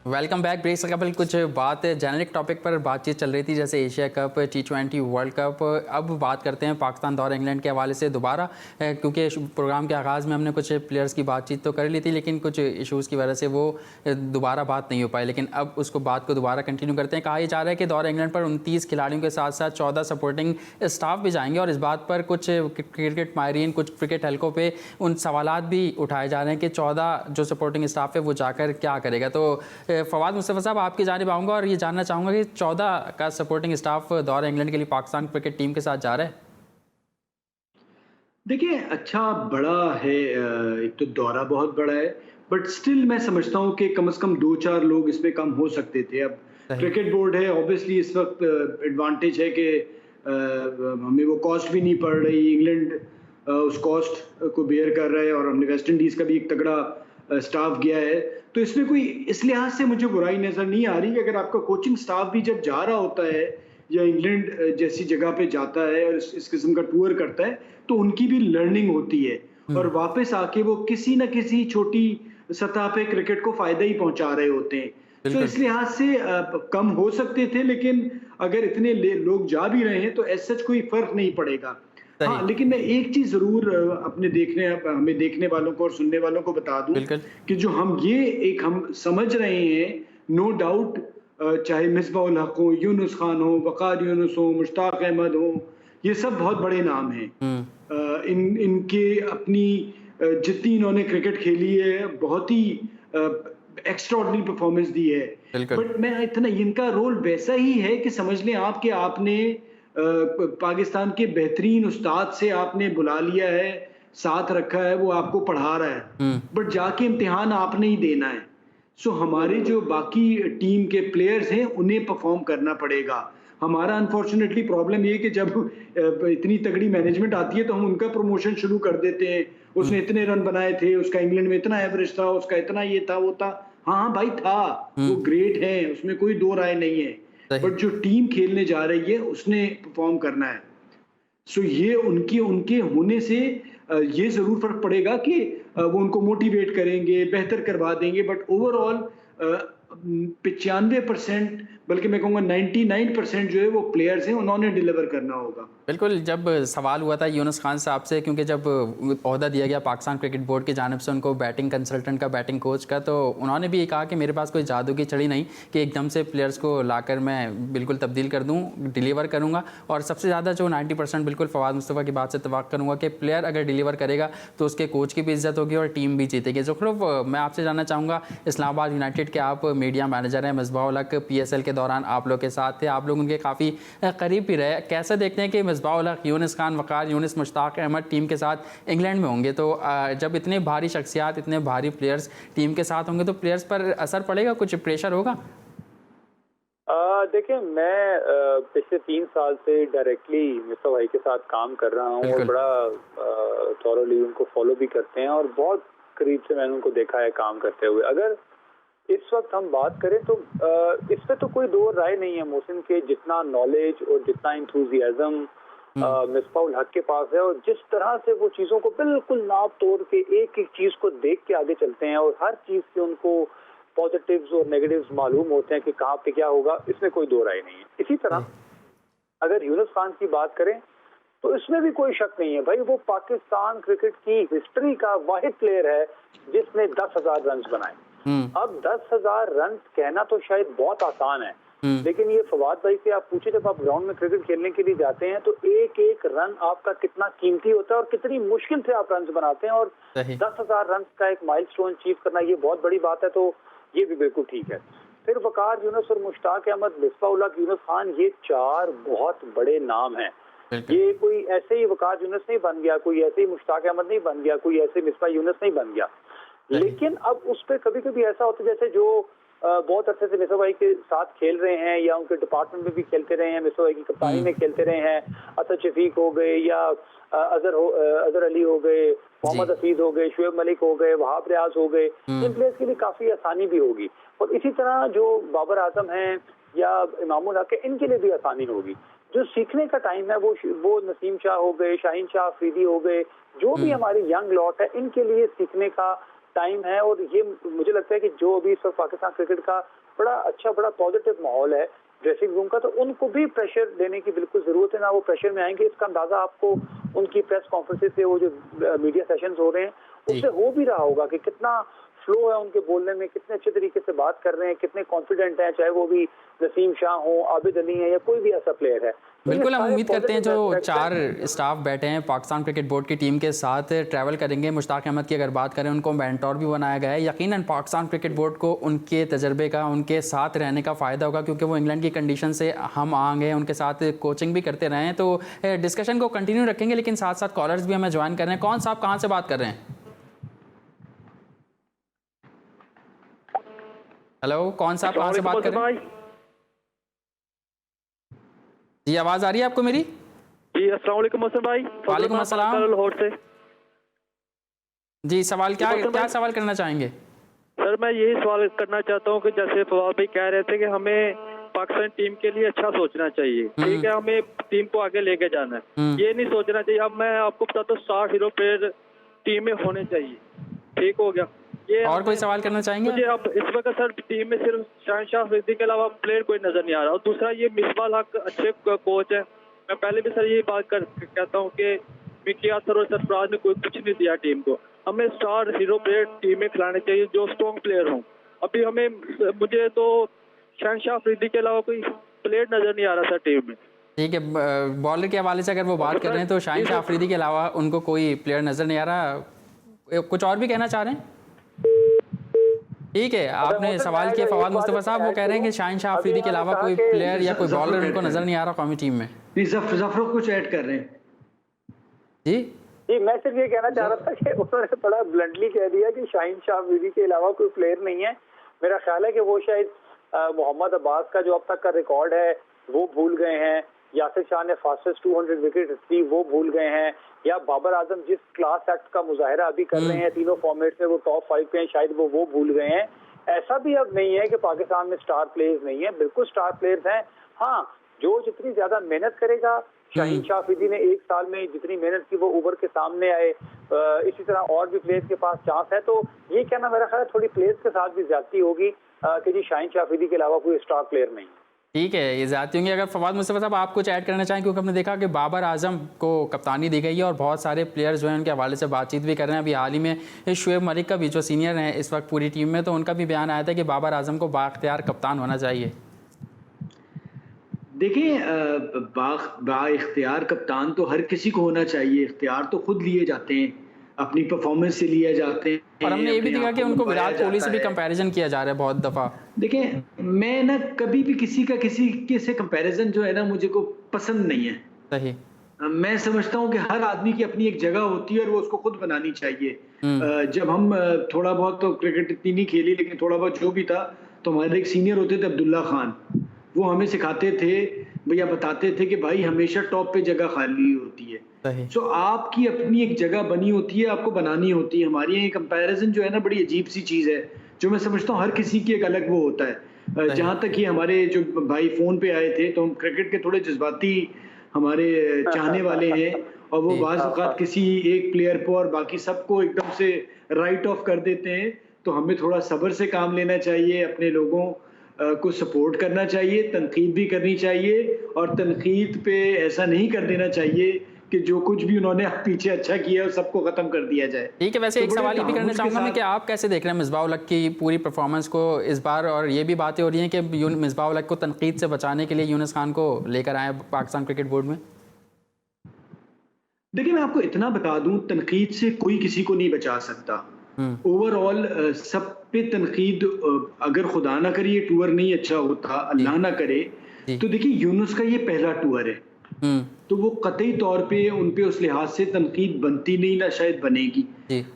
Speaker 1: Welcome back. ब्रेक से कबल कुछ बात जेनरिक टॉपिक पर बातचीत चल रही थी, जैसे Asia cup, T20 world cup. अब बात करते हैं पाकिस्तान दौरे इंग्लैंड के हवाले से दोबारा, क्योंकि प्रोग्राम के आगाज़ में हमने कुछ प्लेयर्स की बातचीत तो कर ली थी, लेकिन कुछ इशूज़ की वजह से वो दोबारा बात नहीं हो पाई। लेकिन अब उसको बात को दोबारा कंटिन्यू करते हैं। कहा यह जा रहा है कि दौरे इंग्लैंड पर 29 खिलाड़ियों के साथ साथ 14 सपोर्टिंग स्टाफ भी जाएंगे, और इस बात पर कुछ क्रिकेट माहिरीन, कुछ क्रिकेट हलकों पर उन सवालात भी उठाए जा रहे हैं कि 14 जो सपोर्टिंग स्टाफ है वो जाकर क्या करेगा। तो फवाद मुस्तफ़ा साहब, आपकी जानिब आऊँगा और ये जानना चाहूँगा कि 14 का सपोर्टिंग स्टाफ दौरे इंग्लैंड के लिए पाकिस्तान क्रिकेट टीम के साथ जा रहा है।
Speaker 4: देखिए, अच्छा बड़ा है, एक तो दौरा बहुत बड़ा है, बट स्टिल मैं समझता हूँ कि कम से कम 2-4 लोग इसमें कम हो सकते थे। अब क्रिकेट बोर्ड है, ऑब्वियसली इस वक्त एडवांटेज है कि हमें वो कॉस्ट भी नहीं पड़ रही। इंग्लैंड उस कॉस्ट को बेयर कर रहा है, और हमने वेस्ट इंडीज़ का भी एक तगड़ा स्टाफ गया है, तो इसमें कोई इस लिहाज से मुझे बुराई नज़र नहीं आ रही कि अगर आपका कोचिंग स्टाफ भी जब जा रहा होता है या इंग्लैंड जैसी जगह पे जाता है और इस किस्म का टूर करता है, तो उनकी भी लर्निंग होती है, और वापस आके वो किसी न किसी छोटी सतह पे क्रिकेट को फ़ायदा ही पहुंचा रहे होते हैं। तो इस लिहाज से कम हो सकते थे, लेकिन अगर इतने लोग जा भी रहे हैं तो ऐसा कोई फ़र्क नहीं पड़ेगा। हाँ, लेकिन मैं एक चीज जरूर हमें देखने वालों को और सुनने वालों को बता दूं कि जो हम समझ रहे हैं, नो डाउट, चाहे मिसबाउल हक हो, यूनुस खान हो, वकार यूनुस हो, मुश्ताक अहमद हो, ये सब बहुत बड़े नाम हैं। इनके अपनी जितनी इन्होंने क्रिकेट खेली है, बहुत ही एक्स्ट्राऑर्डिनरी परफॉर्मेंस दी है, बट मैं इतना इनका रोल वैसा ही है कि समझ लें आप कि आपने पाकिस्तान के बेहतरीन उस्ताद से आपने बुला लिया है, साथ रखा है, वो आपको पढ़ा रहा है, बट जाके इम्तिहान आपने ही देना है। सो हमारे जो बाकी टीम के प्लेयर्स हैं उन्हें परफॉर्म करना पड़ेगा। हमारा अनफॉर्चुनेटली प्रॉब्लम ये कि जब इतनी तगड़ी मैनेजमेंट आती है तो हम उनका प्रमोशन शुरू कर देते हैं। उसने इतने रन बनाए थे, उसका इंग्लैंड में इतना एवरेज था, उसका इतना ये था, वो था। हाँ भाई था, वो ग्रेट है, उसमें कोई दो राय नहीं है, बट जो टीम खेलने जा रही है उसने परफॉर्म करना है। सो ये उनके होने से ये जरूर फर्क पड़ेगा कि वो उनको मोटिवेट करेंगे, बेहतर करवा देंगे, बट ओवरऑल 95% बल्कि मैं कहूँगा 99% जो है वो प्लेयर्स हैं, उन्होंने डिलीवर करना होगा।
Speaker 1: बिल्कुल, जब सवाल हुआ था यूनुस खान साहब से, क्योंकि जब ओहदा दिया गया पाकिस्तान क्रिकेट बोर्ड की जानिब से उनको बैटिंग कंसल्टेंट का, बैटिंग कोच का, तो उन्होंने भी ये कहा कि मेरे पास कोई जादू की छड़ी नहीं कि एकदम से प्लेयर्स को लाकर मैं बिल्कुल तब्दील कर दूँ, डिलीवर करूँगा। और सबसे ज़्यादा जो 90% बिल्कुल फवाद मुस्तफ़ा की बात से इत्तफ़ाक़ करूँगा कि प्लेयर अगर डिलीवर करेगा तो उसके कोच की भी इज़्ज़त होगी और टीम भी जीतेगी। ज़ुखरुफ, मैं आपसे जानना चाहूँगा, इस्लामाबाद यूनाइटेड के आप मीडिया मैनेजर हैं, मिसबाह-उल हक PSL के दौरान आप लोग के साथ थे, आप लोग उनके काफ़ी करीब भी रहे। कैसे देखते हैं कि मिसबाह-उल हक, यूनुस खान, वक़ार यूनुस, मुश्ताक अहमद टीम के साथ इंग्लैंड में होंगे, तो जब इतने भारी शख्सियात, इतने भारी प्लेयर्स टीम के साथ होंगे तो प्लेयर्स पर असर पड़ेगा, कुछ प्रेशर होगा?
Speaker 3: देखिए, मैं पिछले 3 साल से डायरेक्टली मिस्टर भाई के साथ काम कर रहा हूँ और बड़ा थॉरोली उनको फॉलो भी करते हैं और बहुत करीब से मैंने उनको देखा है काम करते हुए। अगर इस वक्त हम बात करें तो इस पे तो कोई दो राय नहीं है मोहसिन के, जितना नॉलेज और जितना इंथुजियाज्म मिसबाह-उल हक के पास है और जिस तरह से वो चीज़ों को बिल्कुल नाप तोड़ के एक एक चीज़ को देख के आगे चलते हैं और हर चीज़ से उनको पॉजिटिव्स और नेगेटिव्स मालूम होते हैं कि कहाँ पे क्या होगा, इसमें कोई दो राय नहीं है। इसी तरह अगर यूनुस खान की बात करें तो इसमें भी कोई शक नहीं है भाई, वो पाकिस्तान क्रिकेट की हिस्ट्री का वाहिद प्लेयर है जिसने 10,000 रन बनाए। अब 10,000 रन कहना तो शायद बहुत आसान है, लेकिन ये फवाद भाई से आप पूछे, जब आप ग्राउंड में क्रिकेट खेलने के लिए जाते हैं तो एक एक रन आपका कितना कीमती होता है और कितनी मुश्किल से आप रन बनाते हैं, और 10,000 रन का एक माइलस्टोन अचीव करना ये बहुत बड़ी बात है, तो ये भी बिल्कुल ठीक है। फिर वकार यूनुस और मुश्ताक अहमद, मिसबाह-उल हक, यूनुस खान, ये 4 बहुत बड़े नाम हैं। ये कोई ऐसे ही वकार यूनुस नहीं बन गया, कोई ऐसे ही मुश्ताक अहमद नहीं बन गया, कोई ऐसे मिसबाह यूनुस नहीं बन गया। लेकिन अब उस पर कभी कभी ऐसा होता है जैसे जो बहुत अच्छे से मिसबाह भाई के साथ खेल रहे हैं या उनके डिपार्टमेंट में भी खेलते रहे हैं, मिसबाह भाई की कप्तानी में खेलते रहे हैं, असद शफीक हो गए या अजहर अली हो गए, मोहम्मद हफीज हो गए, शुएब मलिक हो गए, वहाब रियाज हो गए, इन प्लेयर्स के लिए काफी आसानी भी होगी। और इसी तरह जो बाबर आजम हैं या इमामुल हक है, इनके लिए भी आसानी होगी। जो सीखने का टाइम है वो नसीम शाह हो गए, शाहीन शाह अफरीदी हो गए, जो भी हमारी यंग लॉट है, इनके लिए सीखने का टाइम है। और ये मुझे लगता है कि जो अभी सब पाकिस्तान क्रिकेट का बड़ा अच्छा, बड़ा पॉजिटिव माहौल है ड्रेसिंग रूम का, तो उनको भी प्रेशर देने की बिल्कुल जरूरत है ना, वो प्रेशर में आएंगे। इसका अंदाजा आपको उनकी प्रेस कॉन्फ्रेंसेस से, वो जो मीडिया सेशंस हो रहे हैं उससे हो भी रहा होगा कि कितना फ्लो है उनके बोलने में, कितने अच्छे तरीके से बात कर रहे हैं, कितने कॉन्फिडेंट हैं, चाहे वो भी नसीम शाह हो, आबिद अली है या कोई भी ऐसा प्लेयर है।
Speaker 1: बिल्कुल, हम उम्मीद करते हैं जो 4 स्टाफ बैठे हैं पाकिस्तान क्रिकेट बोर्ड की टीम के साथ ट्रैवल करेंगे। मुश्ताक अहमद की अगर बात करें, उनको मेंटोर भी बनाया गया है। यकीनन पाकिस्तान क्रिकेट बोर्ड को उनके तजर्बे का, उनके साथ रहने का फ़ायदा होगा, क्योंकि वो इंग्लैंड की कंडीशन से हम आएंगे हैं, उनके साथ कोचिंग भी करते रहे हैं। तो डिस्कशन को कंटिन्यू रखेंगे, लेकिन साथ साथ कॉलर्स भी हमें ज्वाइन कर रहे हैं। कौन साहब कहाँ से बात कर रहे हैं? हेलो, कौन साहब कहाँ से बात कर रहे हैं? जी, आवाज़ आ रही है आपको मेरी?
Speaker 7: जी, अस्सलाम वालेकुम मौसम भाई।
Speaker 1: वालेकुम अस्सलाम।
Speaker 7: लाहौर से।
Speaker 1: जी, सवाल क्या सवाल करना चाहेंगे?
Speaker 7: सर, मैं यही सवाल करना चाहता हूँ कि जैसे फवाद भाई कह रहे थे कि हमें पाकिस्तान टीम के लिए अच्छा सोचना चाहिए, ठीक है, हमें टीम को आगे लेके जाना है, ये नहीं सोचना चाहिए। अब मैं आपको बताता हूँ 60 हीरो प्लेयर टीम में होने चाहिए, ठीक हो गया। ये
Speaker 1: और कोई सवाल करना चाहेंगे?
Speaker 7: मुझे अब इस वक्त सर टीम में सिर्फ शाहीन शाह अफरीदी के अलावा प्लेयर कोई नजर नहीं आ रहा। और दूसरा, ये मिसबाह-उल हक अच्छे कोच है। मैं पहले भी सर ये बात कहता हूँ कि मिकी आसर और सरफराज ने कोई कुछ नहीं दिया टीम को। हमें स्टार हीरो प्लेयर टीम में खिलाने चाहिए जो स्ट्रॉन्ग प्लेयर हों। अभी मुझे तो शाहीन शाह अफरीदी के अलावा कोई प्लेयर नजर नहीं आ रहा सर टीम में।
Speaker 1: ठीक है, बॉलर के हवाले से अगर वो बात कर रहे हैं तो शाहीन शाह अफरीदी के अलावा उनको कोई प्लेयर नजर नहीं आ रहा। कुछ और भी कहना चाह रहे हैं? ठीक है, आपने सवाल किया फवाद मुस्तफ़ा साहब, वो कह रहे हैं कि शाहीन शाह अफरीदी के अलावा कोई प्लेयर या कोई बॉलर उनको नजर नहीं आ रहा कौमी टीम में।
Speaker 4: जफर कुछ ऐड कर रहे हैं।
Speaker 3: जी, मैं सिर्फ ये कहना चाह रहा था कि उन्होंने बड़ा ब्लंटली कह दिया कि शाहीन शाह अफरीदी के अलावा कोई प्लेयर नहीं है। मेरा ख्याल है कि वो शायद मोहम्मद अब्बास का जो अब तक का रिकॉर्ड है वो भूल गए हैं, यासिर शाह ने फास्टेस्ट 200 विकेट थी वो भूल गए हैं, या बाबर आजम जिस क्लास एक्ट का मुजाहरा अभी कर रहे हैं तीनों फॉर्मेट्स में, वो टॉप 5 पे हैं, शायद वो भूल गए हैं। ऐसा भी अब नहीं है कि पाकिस्तान में स्टार प्लेयर्स नहीं है, बिल्कुल स्टार प्लेयर्स हैं। हाँ, जो जितनी ज्यादा मेहनत करेगा, शाहीन शाह अफरीदी ने 1 साल में जितनी मेहनत की वो उभर के सामने आए, इसी तरह और भी प्लेयर्स के पास चांस है। तो ये कहना मेरा ख्याल है थोड़ी प्लेयर्स के साथ भी ज्यादती होगी कि जी शाहीन शाह अफरीदी के अलावा कोई स्टार प्लेयर नहीं है।
Speaker 1: ठीक है, ये ज़्यादती होंगी। अगर फवाद मुस्तफ़ा साहब आप कुछ ऐड करना चाहें, क्योंकि हमने देखा कि बाबर आजम को कप्तानी दी गई है और बहुत सारे प्लेयर्स जो हैं उनके हवाले से बातचीत भी कर रहे हैं। अभी हाल ही में शुएब मलिक का भी, जो सीनियर हैं इस वक्त पूरी टीम में, तो उनका भी बयान आया था कि बाबर आजम को बाख्तियार कप्तान होना चाहिए।
Speaker 4: देखिए, बाख्तियार कप्तान तो हर किसी को होना चाहिए। इख्तियार तो खुद लिए जाते हैं, अपनी परफॉर्मेंस से लिए जाते हैं।
Speaker 1: और हमने ये भी देखा कि उनको विराट कोहली से भी कंपैरिजन किया जा रहा है बहुत दफ़ा।
Speaker 4: देखिए, मैं ना कभी भी किसी के से कंपैरिजन जो है ना मुझे को पसंद नहीं है।
Speaker 1: सही।
Speaker 4: मैं समझता हूँ कि हर आदमी की अपनी एक जगह होती है और वो उसको खुद बनानी चाहिए। जब हम थोड़ा बहुत, तो क्रिकेट इतनी नहीं खेली, लेकिन थोड़ा बहुत जो भी था, तो हमारे एक सीनियर होते थे अब्दुल्ला खान, वो हमें सिखाते थे भैया, बताते थे कि भाई हमेशा टॉप पे जगह खाली होती है। सो आपकी अपनी एक जगह बनी होती है, आपको बनानी होती है। हमारी यहाँ कंपैरिजन जो है ना बड़ी अजीब सी चीज़ है, जो मैं समझता हूँ हर किसी की एक अलग वो होता है। जहाँ तक कि हमारे जो भाई फ़ोन पे आए थे, तो हम क्रिकेट के थोड़े जज्बाती हमारे चाहने वाले हैं, और वो बाज़ औक़ात किसी एक प्लेयर पर और बाकी सबको एकदम से राइट ऑफ कर देते हैं। तो हमें थोड़ा सब्र से काम लेना चाहिए, अपने लोगों को सपोर्ट करना चाहिए, तनकीद भी करनी चाहिए, और तनकीद पे ऐसा नहीं कर देना चाहिए कि जो कुछ भी उन्होंने पीछे अच्छा किया है सबको खत्म कर दिया जाए।
Speaker 1: ठीक है, वैसे एक सवाल ये भी करना चाहूँगा मैं कि आप कैसे देख रहे हैं मिसबाह उल हक की पूरी परफॉर्मेंस को इस बार, और ये भी बातें हो रही हैं कि मिसबाह उल हक को तनकीद से बचाने के लिए यूनुस खान को लेकर आए पाकिस्तान क्रिकेट बोर्ड में।
Speaker 4: देखिए, मैं आपको इतना बता दूं, तनकीद से कोई किसी को नहीं बचा सकता। ओवरऑल सब पे तनकीद, अगर खुदा ना करे ये टूर नहीं अच्छा होता, अल्लाह ना करे, तो देखिए यूनुस का ये पहला टूर है, तो वो कतई तौर पे उन पे उस लिहाज से तनकीद बनती नहीं, ना शायद बनेगी।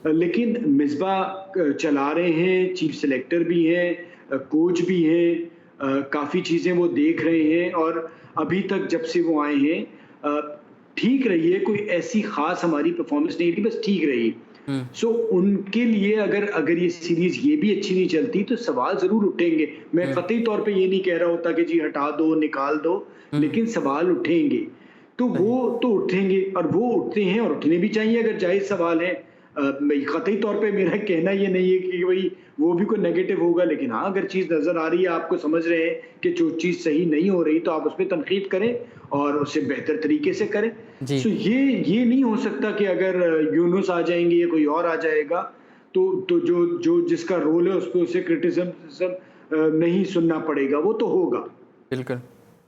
Speaker 4: लेकिन मिसबाह चला रहे हैं, चीफ सेलेक्टर भी हैं, कोच भी हैं, काफ़ी चीज़ें वो देख रहे हैं, और अभी तक जब से वो आए हैं ठीक रही है। कोई ऐसी खास हमारी परफॉर्मेंस नहीं थी, बस ठीक रही। सो उनके लिए अगर ये सीरीज ये भी अच्छी नहीं चलती तो सवाल जरूर उठेंगे। मैं कतई तौर पे ये नहीं कह रहा होता कि जी हटा दो, निकाल दो, लेकिन सवाल उठेंगे, तो वो तो उठेंगे, और वो उठते हैं और उठने भी चाहिए अगर जायज सवाल है। कतई तौर पे मेरा कहना ये नहीं है कि भाई वो भी कोई नेगेटिव होगा, लेकिन हाँ, अगर चीज़ नज़र आ रही है, आपको समझ रहे हैं कि जो चीज़ सही नहीं हो रही, तो आप उस पर तनकीद करें और उसे बेहतर तरीके से करें। सो ये नहीं हो सकता कि अगर यूनुस आ जाएंगे या कोई और आ जाएगा तो जो जिसका रोल है उस पर उसे क्रिटिसिज्म नहीं सुनना पड़ेगा, वो तो होगा।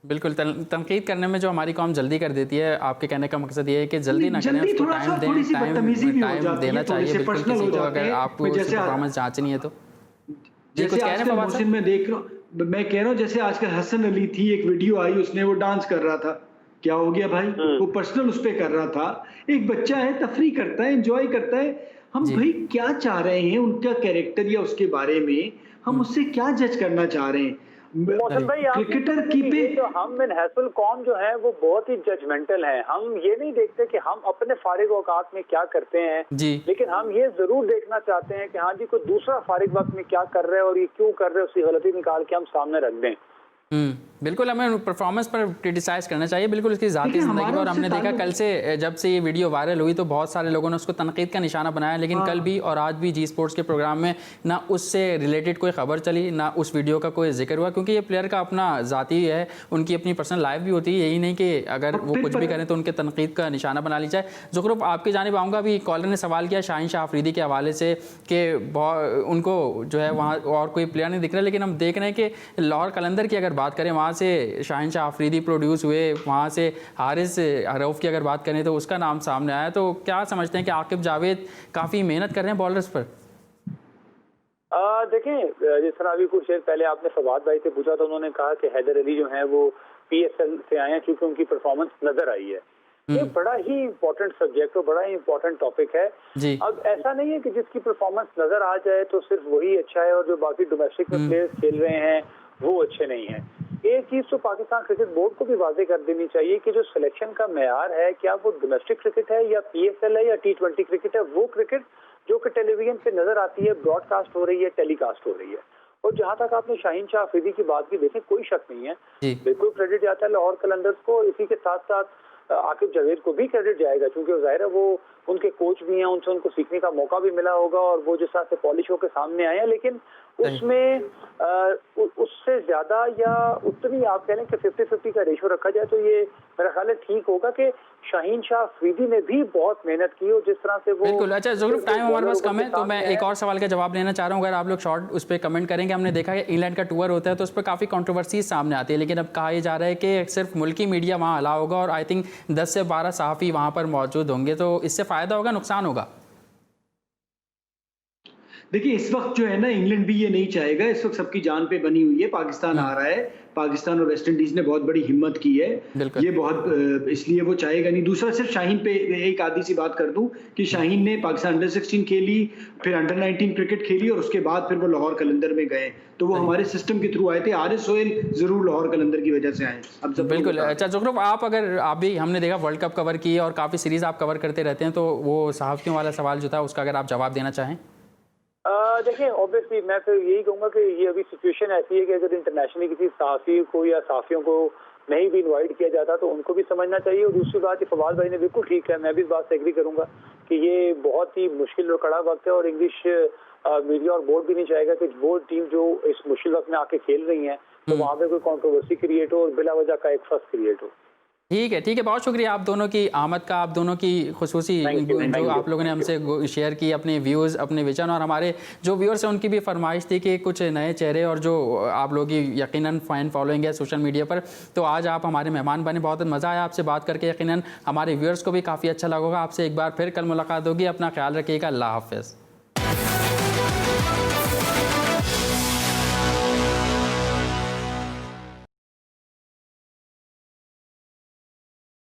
Speaker 1: बिल्कुल तनकीद करने में जो हमारी कौम जल्दी कर देती है, आपके कहने का मकसद ये है कि जल्दी ना करें, उसको टाइम देना चाहिए। बिल्कुल, किसी को अगर आपको परफॉर्मेंस जांचनी है तो
Speaker 4: जैसे आजकल मोहसिन मैं देख रहा हूँ, मैं कह रहा हूँ, जैसे आजकल हसन अली थी, एक वीडियो आई, उसने वो डांस कर रहा था, क्या हो गया भाई, वो पर्सनल उस पे कर रहा था। एक बच्चा है, तफरी करता है, एंजॉय करता है, हम भाई क्या चाह रहे हैं उनका कैरेक्टर या उसके बारे में, हम उससे क्या जज करना चाह रहे हैं।
Speaker 3: मौसम भाई,
Speaker 4: क्रिकेटर की पे
Speaker 3: तो हम मिनहसुल कौम जो है वो बहुत ही जजमेंटल हैं। हम ये नहीं देखते कि हम अपने फारिग औकात में क्या करते हैं, लेकिन हम ये जरूर देखना चाहते हैं कि हाँ जी, कोई दूसरा फारिग वक्त में क्या कर रहा है और ये क्यों कर रहे हैं, उसकी गलती निकाल के हम सामने रख दें।
Speaker 1: बिल्कुल, हमें परफॉर्मेंस पर क्रिटिसाइज करना चाहिए, बिल्कुल उसकी ज़ाती ज़िंदगी पर। और हमने देखा कल से जब से ये वीडियो वायरल हुई तो बहुत सारे लोगों ने उसको तनकीद का निशाना बनाया, लेकिन कल भी और आज भी जी स्पोर्ट्स के प्रोग्राम में ना उससे रिलेटेड कोई खबर चली, ना उस वीडियो का कोई जिक्र हुआ, क्योंकि ये प्लेयर का अपना ज़ाती है, उनकी अपनी पर्सनल लाइफ भी होती है। यही नहीं कि अगर वो कुछ भी करें तो उनके तनकीद का निशाना बना ली जाए। ज़ुखरुफ, आपकी जानिब आऊँगा। अभी कॉलर ने सवाल किया शाहीन शाह अफरीदी के हवाले से कि उनको जो है वहाँ और कोई प्लेयर नहीं दिख रहा, लेकिन हम देख रहे हैं कि लाहौर कलंदर की अगर बात करें, वहाँ से शाहीन शाह अफरीदी प्रोड्यूस हुए, वहाँ से हारिस रऊफ की अगर बात करें तो उसका नाम सामने आया। तो क्या समझते हैं कि आकिब जावेद काफ़ी मेहनत कर रहे हैं बॉलर्स पर?
Speaker 3: देखें, जिस तरह अभी कुछ देर पहले आपने फवाद भाई से पूछा, तो उन्होंने कहा कि हैदर अली जो है वो PSL से आए हैं क्योंकि उनकी परफॉर्मेंस नजर आई है। ये बड़ा ही इंपॉर्टेंट सब्जेक्ट और बड़ा ही इंपॉर्टेंट टॉपिक है। अब ऐसा नहीं है कि जिसकी परफॉर्मेंस नजर आ जाए तो सिर्फ वही अच्छा है और जो बाकी डोमेस्टिक में प्लेयर्स खेल रहे हैं वो अच्छे नहीं हैं। एक चीज तो पाकिस्तान क्रिकेट बोर्ड को भी वाजे कर देनी चाहिए कि जो सिलेक्शन का मेयार है, क्या वो डोमेस्टिक क्रिकेट है या PSL है या T20 क्रिकेट है, वो क्रिकेट जो कि टेलीविजन पे नजर आती है, ब्रॉडकास्ट हो रही है, टेलीकास्ट हो रही है। और जहां तक आपने शाहीन शाह अफरीदी की बात की, देखें कोई शक नहीं है, बिल्कुल क्रेडिट जाता है लाहौर कलंदर्स को, इसी के साथ साथ आकिब जावेद को भी क्रेडिट जाएगा, क्योंकि जाहिर है वो उनके कोच भी हैं, उनसे उनको सीखने का मौका भी मिला होगा और वो जिस तरह से पॉलिश होकर सामने आए हैं, लेकिन उसमें उससे ज्यादा या उतनी आप कह लें कि 50-50 का रेशो रखा जाए तो ये मेरा ख्याल है ठीक होगा कि शाहीन शाह अफरीदी ने भी बहुत मेहनत की और जिस तरह से वो
Speaker 1: बिल्कुल। अच्छा ज़रूर, टाइम हमारे पास कम है तो मैं एक और सवाल का जवाब लेना चाह रहा हूँ। अगर आप लोग शॉर्ट उस पर कमेंट करेंगे, हमने देखा है इंग्लैंड का टूर होता है तो उस पर काफ़ी कंट्रोवर्सी सामने आती है, लेकिन अब कहा जा रहा है कि सिर्फ मुल्की मीडिया वहाँ अलाउ होगा और आई थिंक 10 से 12 सहाफ़ी वहाँ पर मौजूद होंगे, तो इससे फ़ायदा होगा नुकसान होगा?
Speaker 4: देखिए इस वक्त जो है ना, इंग्लैंड भी ये नहीं चाहेगा, इस वक्त सबकी जान पे बनी हुई है, पाकिस्तान आ रहा है, पाकिस्तान और वेस्ट इंडीज ने बहुत बड़ी हिम्मत की है, ये बहुत इसलिए वो चाहेगा नहीं। दूसरा सिर्फ शाहीन पे एक आधी सी बात कर दूं कि शाहीन ने पाकिस्तान अंडर 16 खेली, फिर अंडर 19 क्रिकेट खेली और उसके बाद फिर वो लाहौर कलंदर में गए, तो वो हमारे सिस्टम के थ्रू आए थे। आरिस सोहेल जरूर लाहौर कलंदर की वजह से आए। अब सब
Speaker 1: बिल्कुल। अच्छा ज़ुखरुफ, आप भी हमने देखा वर्ल्ड कप कवर की और काफ़ी सीरीज़ आप कवर करते रहते हैं, तो वो सहाफ़ियों वाला सवाल जो था उसका अगर आप जवाब देना चाहें।
Speaker 3: देखिए ऑब्वियसली मैं फिर यही कहूँगा कि ये अभी सिचुएशन ऐसी है कि अगर इंटरनेशनली किसी सहाफ़ी को या सहाफ़ियों को नहीं भी इनवाइट किया जाता तो उनको भी समझना चाहिए। और दूसरी बात, ये फवाद भाई ने बिल्कुल ठीक है, मैं भी इस बात से एग्री करूँगा कि ये बहुत ही मुश्किल और कड़ा वक्त है और इंग्लिश मीडिया और बोर्ड भी नहीं चाहेगा कि वो टीम जो इस मुश्किल वक्त में आके खेल रही है तो वहाँ पे कोई कंट्रोवर्सी क्रिएट हो और बिला वजह का एक फर्स्ट क्रिएट हो।
Speaker 1: ठीक है, बहुत शुक्रिया आप दोनों की आमद का, आप दोनों की खुसूसी जो आप लोगों ने हमसे शेयर की अपने व्यूज़, अपने विजन, और हमारे जो व्यूअर्स हैं उनकी भी फरमाइश थी कि कुछ नए चेहरे और जो आप लोगों की यकीनन फ़ैन फॉलोइंग है सोशल मीडिया पर, तो आज आप हमारे मेहमान बने, बहुत मज़ा आया आपसे बात करके, यकीनन हमारे व्यूअर्स को भी काफ़ी अच्छा लगा होगा। आपसे एक बार फिर कल मुलाकात होगी, अपना ख्याल रखिएगा, अल्लाह हाफ़िज़।